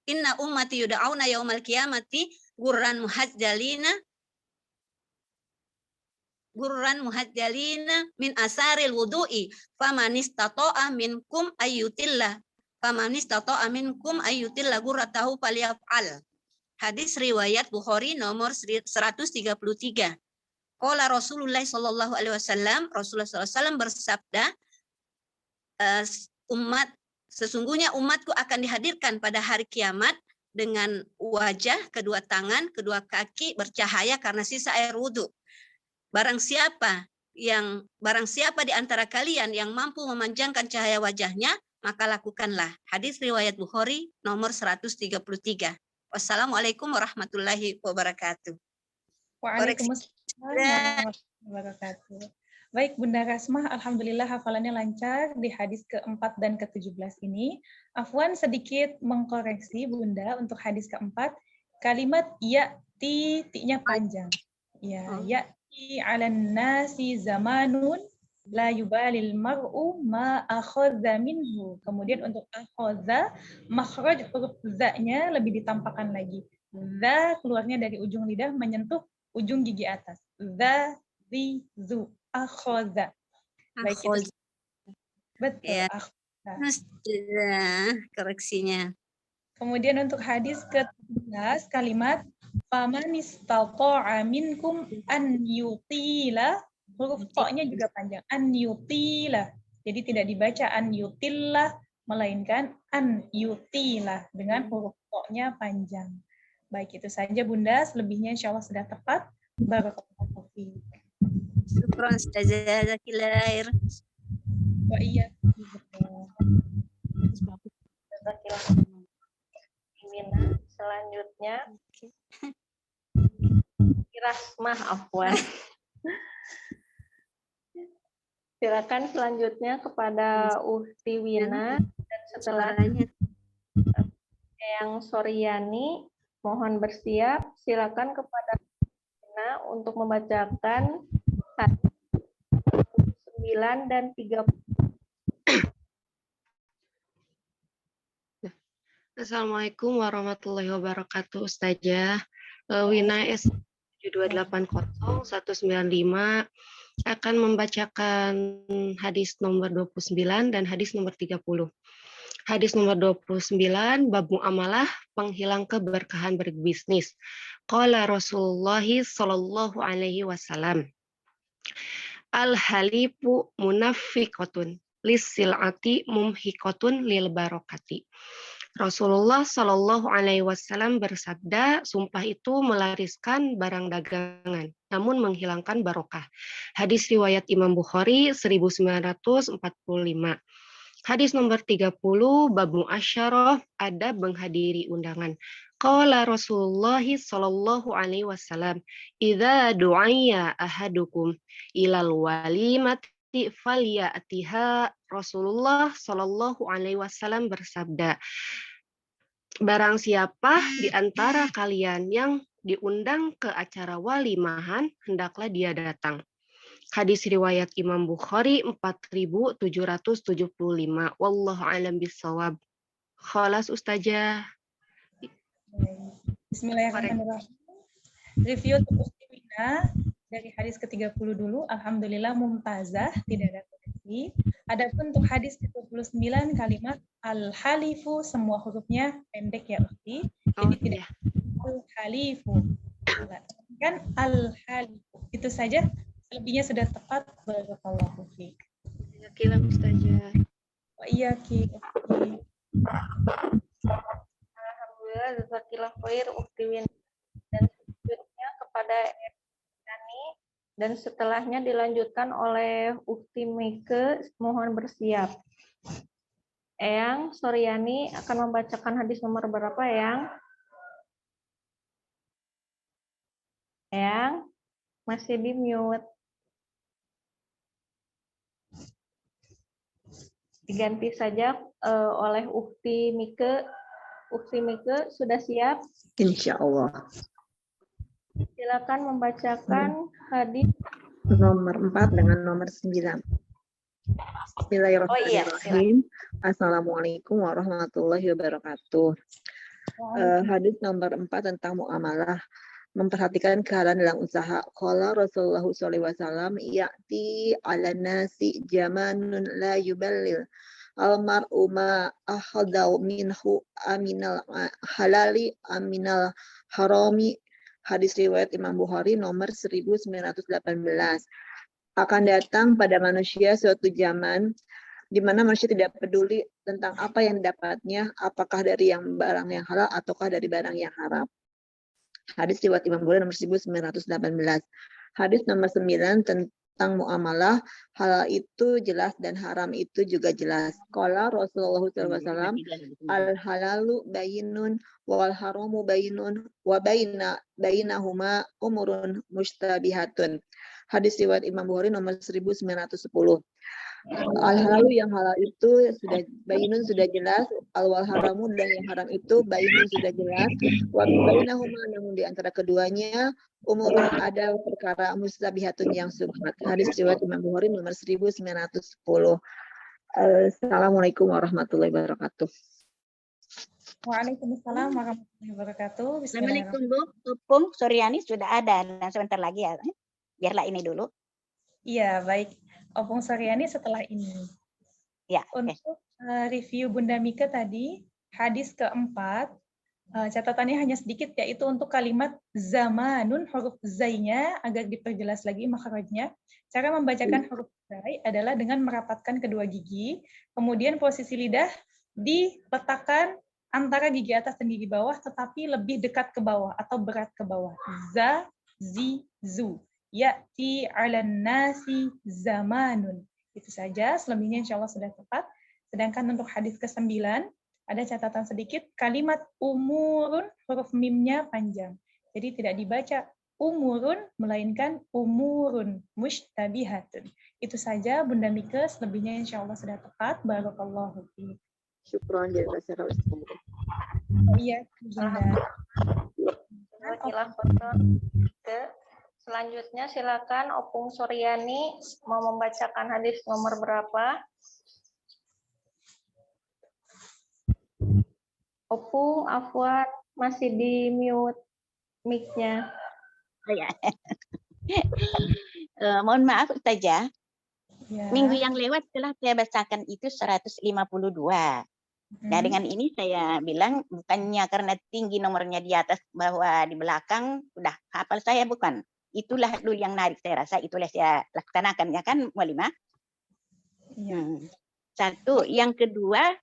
S12: inna ummati yud'auna yaumal qiyamati gurran muhajjalina min asaril wudu'i faman istata'a minkum ayyutillah gurratahu falyaf'al. Hadis riwayat Bukhari nomor 133. Qala Rasulullah sallallahu alaihi wasallam, Rasulullah sallallahu alaihi wasallam bersabda, sesungguhnya umatku akan dihadirkan pada hari kiamat dengan wajah, kedua tangan, kedua kaki bercahaya karena sisa air wudhu. Barang siapa di antara kalian yang mampu memanjangkan cahaya wajahnya, maka lakukanlah. Hadis riwayat Bukhari nomor 133. Wassalamualaikum warahmatullahi wabarakatuh.
S2: Waalaikumsalam warahmatullahi wabarakatuh. Baik Bunda Rasmah, Alhamdulillah hafalannya lancar di hadis ke-4 dan ke-17 ini. Afwan sedikit mengkoreksi Bunda untuk hadis ke-4, kalimat ya'ti, ti-nya panjang. Ya, ya'ti 'alan nasi zamanun la yubalil mar'u ma akhadha minhu. Kemudian untuk akhadha, makhraj huruf za-nya lebih ditampakkan lagi. Za keluarnya dari ujung lidah menyentuh ujung gigi atas. Za, zi, zu, akhadha. Baik itu. Betul.
S12: Ya. Koreksinya.
S2: Kemudian untuk hadis ke-13 kalimat faman istata'a minkum an yutila, huruf to-nya juga panjang, an yutila. Jadi tidak dibaca an yutila, melainkan an yutila dengan huruf to-nya panjang. Baik, itu saja Bunda, selebihnya insya Allah sudah tepat. Barakallahu fiik.
S12: Syukran Ustazah, jazakallahu.
S2: Wa iya.
S1: Selanjutnya Rasmah Afwan. Silakan selanjutnya kepada Ukti Wina dan setelahnya yang Soryani Mohon bersiap. Silakan kepada Rina untuk membacakan hadis 9 dan 30.
S13: Assalamualaikum warahmatullahi wabarakatuh, Ustazah. Wina S 7280195 akan membacakan hadis nomor 29 dan hadis nomor 30. Hadis nomor 29, bab muamalah, penghilang keberkahan berbisnis. Qala Rasulullah sallallahu alaihi wasallam, al-halifu munafiqatun lis-sil'ati mumhiqatun lil barakati. Rasulullah Shallallahu Alaihi Wasallam bersabda, sumpah itu melariskan barang dagangan, namun menghilangkan barokah. Hadis riwayat Imam Bukhari 1945. Hadis nomor 30, bab muasyarah, adab menghadiri undangan. Qala Rasulullah Shallallahu Alaihi Wasallam, idza du'aya ahadukum ilal walimati falyatiha. Rasulullah Shallallahu Alaihi Wasallam bersabda, barang siapa di antara kalian yang diundang ke acara walimahan, hendaklah dia datang. Hadis riwayat Imam Bukhari 4775. Wallahu a'lam bishawab. Khalas Ustazah.
S2: Bismillahirrahmanirrahim. Review untuk Wina dari hadis ke-30 dulu. Alhamdulillah mumtazah, tidak ada koreksi. Adapun untuk hadis ke-29 kalimat al-halifu, semua hurufnya pendek ya Ukti. Jadi tidak al-halifu. Kan al-halifu. Itu saja, selebihnya sudah tepat. Barakallahu fiik.
S13: Yakilah Ustazah.
S2: Wa iyaki.
S1: Alhamdulillah, jazakallahu khair Ukti Win. Dan selanjutnya kepada Ernani, dan setelahnya dilanjutkan oleh Ukti Mike. Mohon bersiap. Eyang Soryani akan membacakan hadis nomor berapa, Eyang? Eyang masih di mute. Diganti saja oleh Ukti Mike. Ukti Mike sudah siap?
S14: Insya Allah.
S1: Silakan membacakan hadis
S14: nomor 4 dengan nomor 9. Bismillahirrahmanirrahim. Assalamualaikum warahmatullahi wabarakatuh. Hadis nomor 4 tentang muamalah, memperhatikan kehalalan dalam usaha. Qala Rasulullah SAW, ya'ti ala nasi jamanun la yuballil al-mar'u ma ahadau minhu aminal halali aminal harami. Hadis riwayat Imam Bukhari nomor 1918. Akan datang pada manusia suatu zaman di mana manusia tidak peduli tentang apa yang didapatnya, apakah dari yang barang yang halal ataukah dari barang yang haram. Hadis riwayat Imam Bukhari nomor 1918. Hadis nomor 9 tentang muamalah, halal itu jelas dan haram itu juga jelas. Qala Rasulullah SAW, al-halalu bayinun wal haramu bayinun wa bainahuma umurun mustabihatun. Hadis riwayat Imam Bukhari nomor 1910. Al-halalu yang halal itu sudah bayinun sudah jelas, al-wal haramu dan yang haram itu bayinun sudah jelas, wa bainahuma namun di antara keduanya umurun ada perkara mustabihatun yang subhat. Hadis riwayat Imam Bukhari nomor 1910. Assalamualaikum warahmatullahi wabarakatuh.
S2: Waalaikumsalam warahmatullahi wabarakatuh.
S15: Assalamualaikum Bu. Opung Suryani sudah ada dan sebentar lagi ya. Biarlah ini dulu.
S2: Iya, baik. Opung Suryani setelah ini.
S15: Ya.
S2: Untuk review Bunda Mika tadi, hadis keempat, catatannya hanya sedikit, yaitu untuk kalimat zamanun, huruf zainya agar diperjelas lagi makhrajnya. Cara membacakan huruf zai adalah dengan merapatkan kedua gigi, kemudian posisi lidah diletakkan antara gigi atas dan gigi bawah, tetapi lebih dekat ke bawah atau berat ke bawah. Za, zi, zu. Ya'ti 'alan nasi zamanun. Itu saja, selebihnya insya Allah sudah tepat. Sedangkan untuk hadis ke-9, ada catatan sedikit, kalimat umurun, huruf mimnya panjang. Jadi tidak dibaca umurun, melainkan umurun, mushtabihatun. Itu saja Bunda Mika, selebihnya insya Allah sudah tepat. Barakallahu fiik.
S14: Syukran jazakallahu khairan.
S2: Iya, Bunda.
S1: Selanjutnya silakan Opung Suryani mau membacakan hadis nomor berapa? Opung, Afwan, masih di mute mic-nya.
S15: Oh, ya. Mohon maaf Ustazah.
S2: Ya.
S15: Minggu yang lewat telah saya bacakan itu 152. Nah, dengan ini saya bilang bukannya karena tinggi nomornya di atas bahwa di belakang udah hafal saya, bukan. Itulah dulu yang narik saya rasa, itulah saya laksanakan ya kan, Mualimah? Satu, yang kedua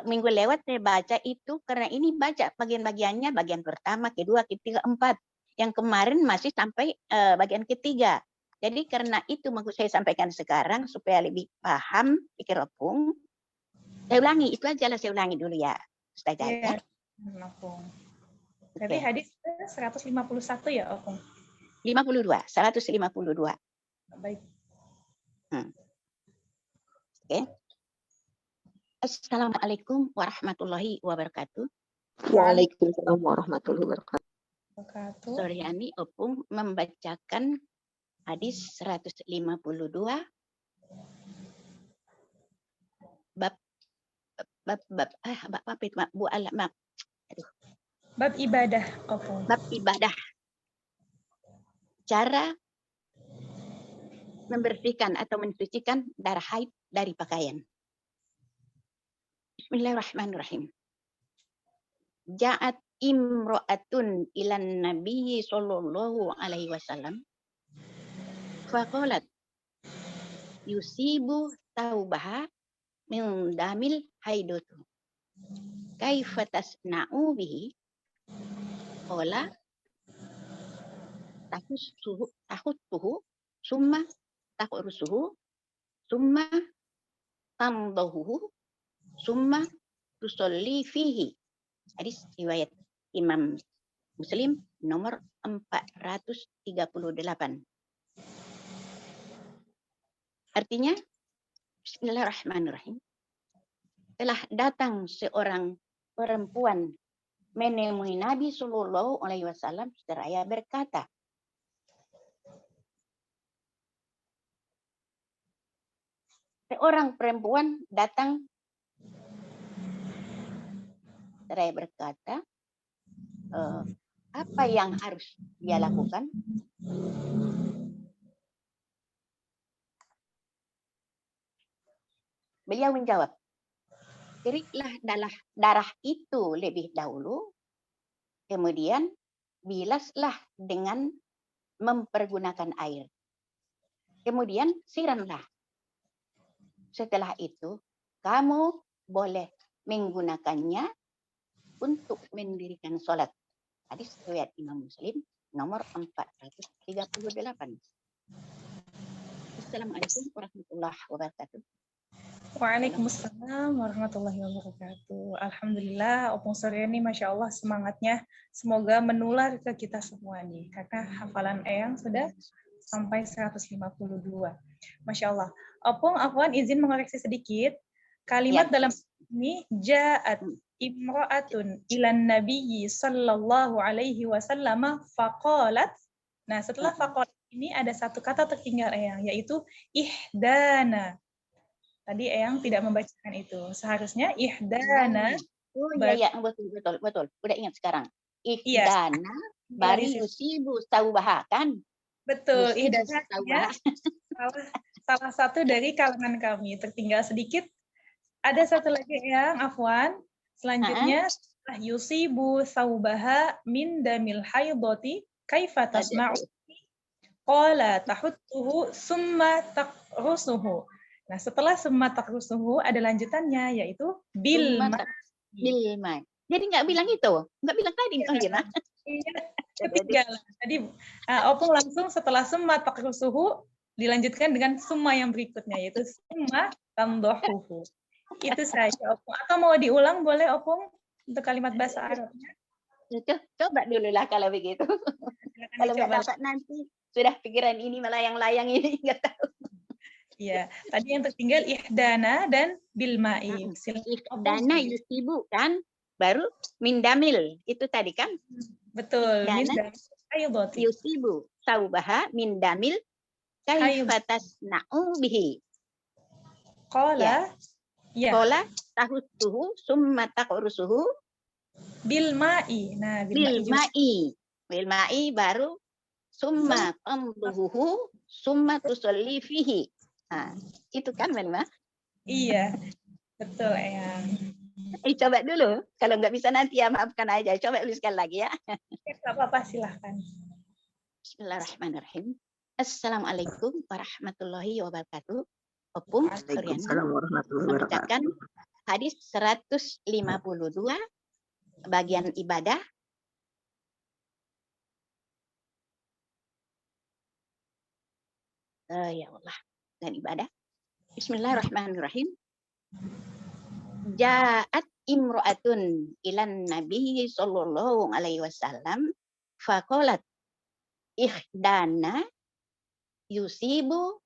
S15: minggu lewat saya baca itu karena ini baca bagian-bagiannya, bagian pertama, kedua, ketiga, empat. Yang kemarin masih sampai bagian ketiga. Jadi karena itu maksud saya sampaikan sekarang supaya lebih paham pikir Opung. Saya ulangi, itu aja lah saya ulangi dulu ya, Ustazah.
S2: Iya, Opung. Berarti hadis 151 ya, Opung?
S15: 52, 152.
S2: Baik.
S15: Oke. Assalamualaikum warahmatullahi wabarakatuh.
S14: Waalaikumsalam warahmatullahi wabarakatuh.
S15: Suryani Opung membacakan hadis 152 bab
S2: ibadah, Opung.
S15: Bab ibadah. Cara membersihkan atau mensucikan darah haid dari pakaian. Bismillahirrahmanirrahim. Ja'at imra'atun ilan Nabi sallallahu alaihi wasallam. Faqalat yusibu taubaha min damil haidutu. Kaifa tasna'u bihi? Qala tahutuhu summa taqurusuhu summa tamdahuhu summa tusolli fihi. Hadis riwayat Imam Muslim nomor 438. Artinya, Bismillahirrahmanirrahim. Telah datang seorang perempuan menemui Nabi Sallallahu Alaihi Wasallam seraya berkata, seorang perempuan datang seraya berkata, apa yang harus dia lakukan? Beliau menjawab, keriklah darah itu lebih dahulu, kemudian bilaslah dengan mempergunakan air. Kemudian siramlah. Setelah itu, kamu boleh menggunakannya untuk mendirikan sholat. Hadis riwayat Imam Muslim nomor 438. Assalamualaikum warahmatullahi wabarakatuh.
S2: Waalaikumsalam warahmatullahi wabarakatuh. Alhamdulillah, Opung Suryani, Masya Allah semangatnya. Semoga menular ke kita semua nih. Karena hafalan Eyang sudah sampai 152. Masya Allah. Opung, Afwan izin mengoreksi sedikit. Kalimat dalam ini, Ja'at imra'atun ilan nabiyyi sallallahu alaihi wasallam faqalat. Nah, setelah faqalat ini ada satu kata tertinggal Eyang, yaitu ihdana. Tadi Eyang tidak membacakan itu. Seharusnya ihdana.
S15: Oh iya, betul. Udah ingat sekarang. Ihdana bari yusibu taubaha kan?
S2: Betul. Ihdana salah satu dari kalangan kami. Tertinggal sedikit. Ada satu lagi Eyang, Afwan. Selanjutnya yusibu taubaha min damil haidati kaifa tasna'u? Qala tahuttuhu summa taqrusuhu. Nah, setelah summa taqrusuhu ada lanjutannya, yaitu bilma.
S15: Jadi nggak bilang itu? Nggak bilang tadi?
S2: Iya, ketinggalan. Tadi Opung langsung setelah summa taqrusuhu dilanjutkan dengan summa yang berikutnya, yaitu summa tamdahuhu. Itu saja, Opung. Atau mau diulang boleh, Opung, untuk kalimat bahasa Arabnya?
S15: Coba dulu lah kalau begitu. Kalau nggak dapat nanti, sudah pikiran ini malah yang layang ini, nggak tahu.
S2: Ya, tadi yang tertinggal ihdana dan bilma'i.
S15: Ihdana yusibu kan, baru mindamil itu tadi kan?
S2: Betul. Min
S15: Dana
S2: damil haidati.
S15: yusibu saubaha min damil kaifatasna'u bihi.
S2: Qala ya.
S15: Qala tahuttuhu summa taqrusuhu
S2: Bil ma'i. Nah,
S15: bil ma'i. Bil ma'i baru summa tamduhu summa tusalli fihi. Nah, itu kan Mbak.
S2: Iya, betul Eyang.
S15: Coba dulu. Kalau nggak bisa nanti ya maafkan aja. Coba dulu sekali lagi ya.
S2: Nggak apa-apa, silahkan.
S15: Bismillahirrahmanirrahim. Assalamualaikum warahmatullahi wabarakatuh. Opung
S14: Waalaikumsalam warahmatullahi wabarakatuh.
S15: membacakan hadis 152 bagian ibadah. Ya Allah, dan ibadah. Bismillahirrahmanirrahim. Ja'at imra'atun ilan Nabi sallallahu alaihi wasallam faqalat ihdana yusibu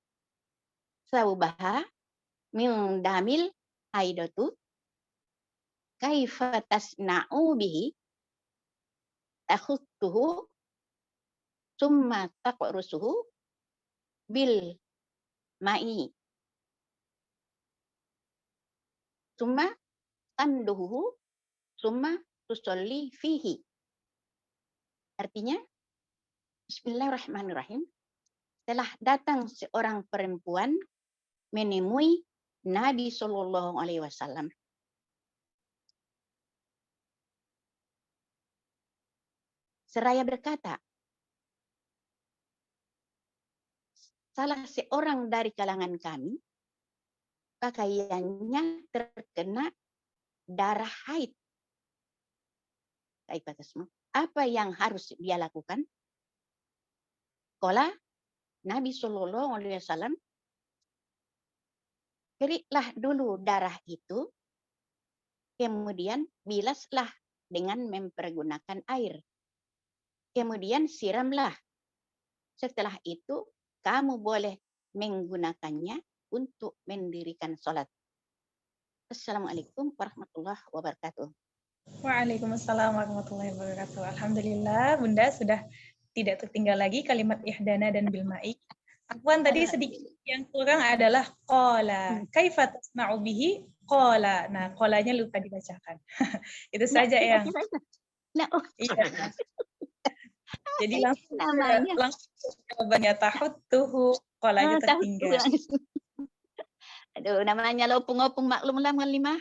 S15: saubaha min damil haidatu kaifa tasna'u bihi takhuttuhu summa taqrusuhu bil ma'i summa tanduhu summa tusolli fihi. Artinya, Bismillahirrahmanirrahim, telah datang seorang perempuan menemui Nabi Shallallahu Alaihi Wasallam. Seraya berkata, salah seorang dari kalangan kami, pakaiannya terkena darah haid. Apa yang harus dia lakukan? Qala Nabi Shallallahu Alaihi Wasallam, keriklah dulu darah itu, kemudian bilaslah dengan mempergunakan air. Kemudian siramlah. Setelah itu kamu boleh menggunakannya untuk mendirikan sholat. Assalamualaikum warahmatullahi wabarakatuh.
S2: Waalaikumsalam warahmatullahi wabarakatuh. Alhamdulillah, Bunda sudah tidak tertinggal lagi kalimat ihdana dan bil ma'i. Afwan, tadi sedikit yang kurang adalah qala. Kaifa tasna'u bihi? Qala. Nah, qalanya lupa dibacakan. Itu saja ya.
S15: Nah,
S2: iya. Jadi langsung jawabannya tahuttuhu, qalanya tertinggal.
S15: Aduh, namanya opung-opung maklumlah Malimah.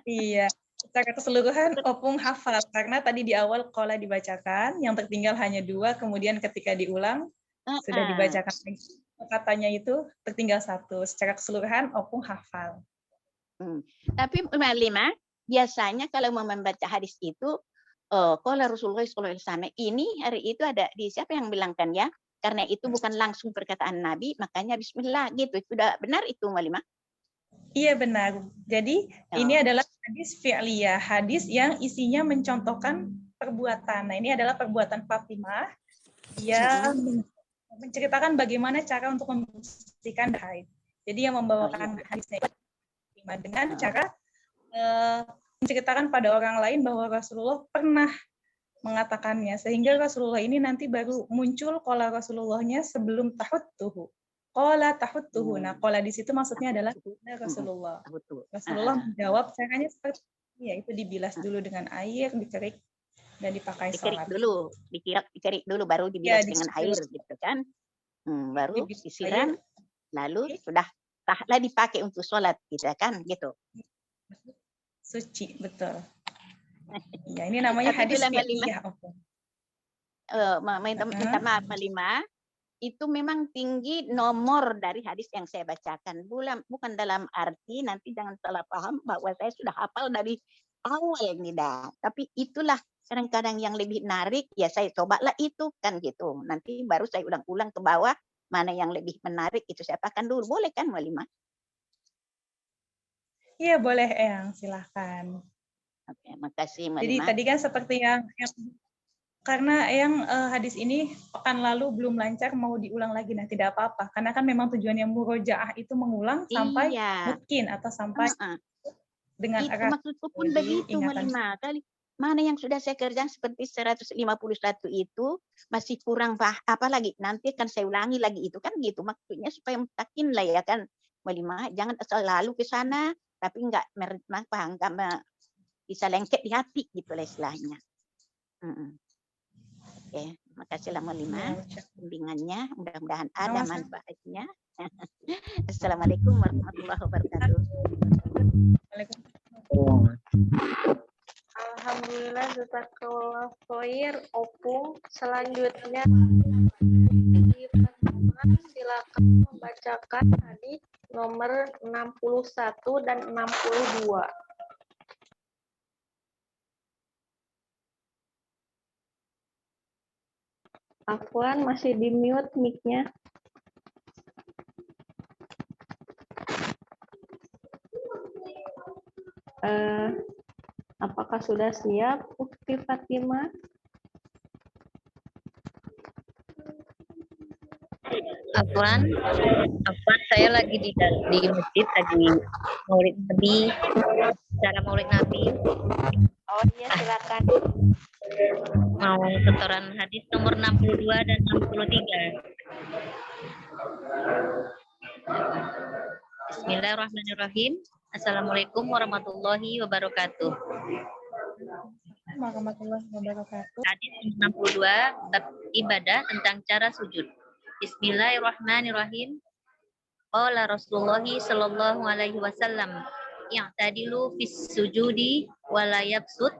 S2: Iya. Secara keseluruhan opung hafal karena tadi di awal qala dibacakan, yang tertinggal hanya 2, kemudian ketika diulang sudah dibacakan katanya itu tertinggal 1. Secara keseluruhan opung hafal.
S15: Tapi Malimah biasanya kalau mau membaca hadis itu qala Rasulullah sallallahu alaihi wasallam, ini hari itu ada di siapa yang bilangkan ya? Karena itu bukan langsung perkataan Nabi, makanya bismillah gitu. Sudah benar itu Malimah?
S2: Iya benar. Jadi ini adalah hadis fi'liyah, hadis yang isinya mencontohkan perbuatan. Nah, ini adalah perbuatan Fatimah yang menceritakan bagaimana cara untuk membersihkan haid. Jadi yang membawakan hadisnya Fatimah dengan cara menceritakan pada orang lain bahwa Rasulullah pernah mengatakannya, sehingga Rasulullah ini nanti baru muncul qala Rasulullahnya sebelum tahuttuhu. Qala tahuttuhu. Nah, qala di situ maksudnya adalah Rasulullah. Rasulullah menjawab caranya seperti ya, itu dibilas dulu dengan air, dikerik dan dipakai sholat.
S15: Dikerik dulu baru dibilas dengan air gitu kan. Baru disiram lalu sudah sahlah dipakai untuk sholat gitu kan gitu.
S2: Suci, betul. Ya, ini namanya hadis fi'liyah.
S15: Minta maaf Malimah. Itu memang tinggi nomor dari hadis yang saya bacakan. Bukan dalam arti nanti jangan salah paham bahwa saya sudah hafal dari awal ini dah. Tapi itulah kadang-kadang yang lebih menarik, ya saya cobalah itu kan gitu. Nanti baru saya ulang-ulang ke bawah mana yang lebih menarik itu saya apakan dulu. Boleh kan Malimah?
S2: Iya boleh Eyang, silahkan.
S15: Oke, makasih Malimah.
S2: Jadi tadi kan seperti yang karena yang hadis ini pekan lalu belum lancar mau diulang lagi, nah tidak apa-apa karena kan memang tujuannya murojaah itu mengulang sampai mungkin atau sampai dengan
S15: itu maksudku pun begitu Malimah. mana yang sudah saya kerjakan seperti 151 itu masih kurang apa lagi, nanti akan saya ulangi lagi itu kan gitu maksudnya supaya mutakin lah ya kan, jangan selalu ke sana tapi enggak bisa lengket di hati gitu lah istilahnya. Oke, makasih lah Lima bimbingannya, mudah-mudahan ada manfaatnya. Assalamualaikum warahmatullahi wabarakatuh.
S1: Alhamdulillah, jazakallah khair, Opung. Selanjutnya silakan membacakan hadis nomor 61 dan 62. Afwan, masih di mute mic-nya. Apakah sudah siap, Ukti Fatima?
S16: Afwan, saya lagi di masjid lagi maulid Nabi, cara maulid Nabi.
S1: Oh iya, silakan.
S16: Mau setoran hadis nomor 62 dan 63. Bismillahirrahmanirrahim. Assalamualaikum warahmatullahi wabarakatuh.
S2: Warahmatullahi wabarakatuh.
S16: Hadis 62 bab ibadah tentang cara sujud. Bismillahirrahmanirrahim. Qala Rasulullah sallallahu alaihi wasallam, "I'tadilu fis sujudi wa la yabsut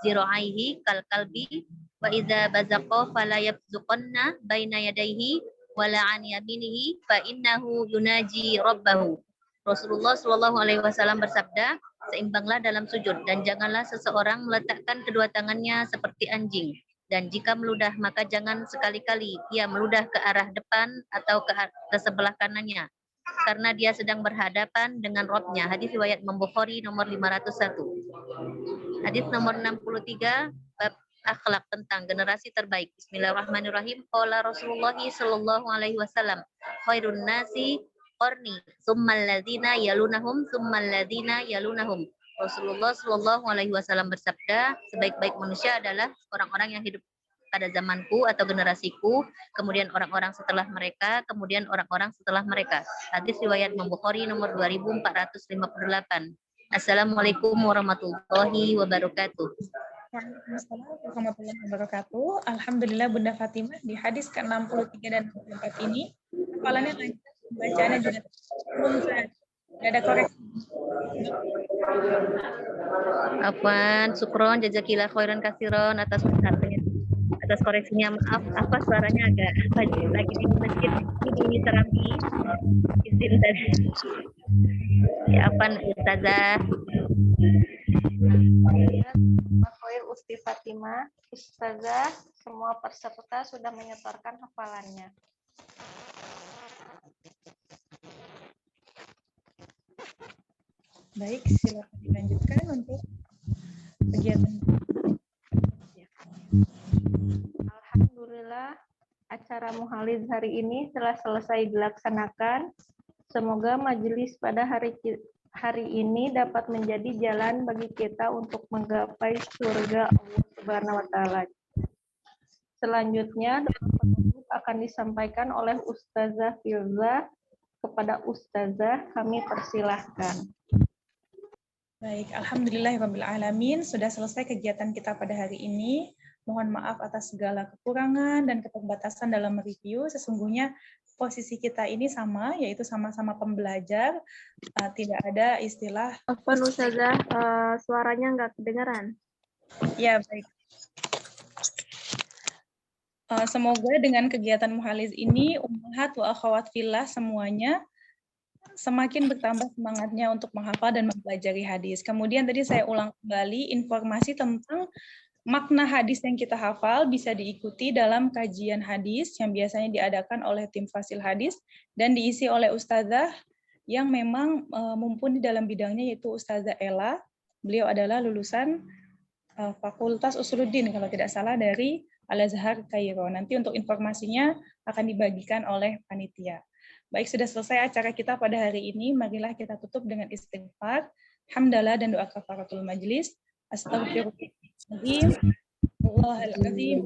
S16: zira'aihi kal kalbi wa idza bazaqa fala yabzuqanna baina yadayhi wa la an yaminihi fa innahu yunaji rabbahu." Rasulullah Shallallahu Alaihi Wasallam bersabda, seimbanglah dalam sujud dan janganlah seseorang meletakkan kedua tangannya seperti anjing. Dan jika meludah maka jangan sekali-kali ia meludah ke arah depan atau ke sebelah kanannya, karena dia sedang berhadapan dengan Rabb-nya. Hadis riwayat Imam Bukhari nomor 501. Hadis nomor 63 bab akhlak tentang generasi terbaik. Bismillahirrahmanirrahim. Qala Rasulullah Shallallahu Alaihi Wasallam, khairun nasi qarni, summal ladzina yalunahum, summal ladzina yalunahum. Rasulullah Shallallahu Alaihi Wasallam bersabda, sebaik-baik manusia adalah orang-orang yang hidup pada zamanku atau generasiku, kemudian orang-orang setelah mereka, kemudian orang-orang setelah mereka. Hadis riwayat Imam Bukhari nomor 2458. Assalamualaikum warahmatullahi wabarakatuh.
S2: Waalaikumsalam warahmatullahi wabarakatuh. Alhamdulillah Bunda Fatimah di hadis ke-63 dan 64 ini hafalannya lancar, bacaannya juga tidak ada koreksi.
S16: Apaan, Sukron, jazakillah khairan kasiron atas koreksinya. Maaf, apa suaranya agak lagi di masjid ini terapi. Izin tadi. Ya, apaan Ustazah?
S1: Khair Usti Fatimah, Ustazah, semua peserta sudah menyetorkan hafalannya.
S2: Baik, silakan dilanjutkan untuk kegiatan.
S1: Alhamdulillah, acara Muhalid hari ini telah selesai dilaksanakan. Semoga majelis pada hari ini dapat menjadi jalan bagi kita untuk menggapai surga Allah Subhanahu wa taala. Selanjutnya, doa penutup akan disampaikan oleh Ustazah Firza. Kepada Ustazah, kami persilahkan.
S2: Baik, alhamdulillahirabbil alamin, sudah selesai kegiatan kita pada hari ini. Mohon maaf atas segala kekurangan dan keterbatasan dalam review. Sesungguhnya posisi kita ini sama, yaitu sama-sama pembelajar. Tidak ada istilah.
S1: Afwan Ustazah, suaranya nggak kedengaran.
S2: Ya, baik. Semoga dengan kegiatan Muhaliz ini, ummahat wa akhwat fillah semuanya semakin bertambah semangatnya untuk menghafal dan mempelajari hadis. Kemudian tadi saya ulang kembali informasi tentang makna hadis yang kita hafal bisa diikuti dalam kajian hadis yang biasanya diadakan oleh tim Fasil Hadis dan diisi oleh Ustazah yang memang mumpuni dalam bidangnya, yaitu Ustazah Ella. Beliau adalah lulusan Fakultas Usuluddin kalau tidak salah dari Al-Azhar Kairo. Nanti untuk informasinya akan dibagikan oleh panitia. Baik, sudah selesai acara kita pada hari ini. Marilah kita tutup dengan istighfar, hamdalah dan doa kafaratul majlis. Astagfirullahaladzim. Allahul-azim.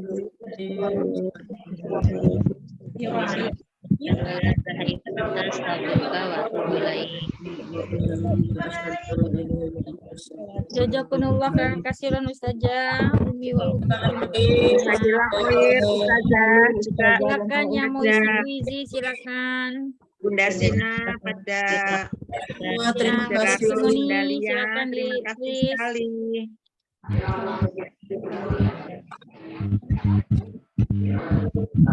S3: Jazakumullah khairan katsiran Ustazah Umi wa silakan yang mau isi silakan.
S7: Bunda Sina pada
S2: Terima kasih.
S3: Silakan
S7: terima kasih sekali.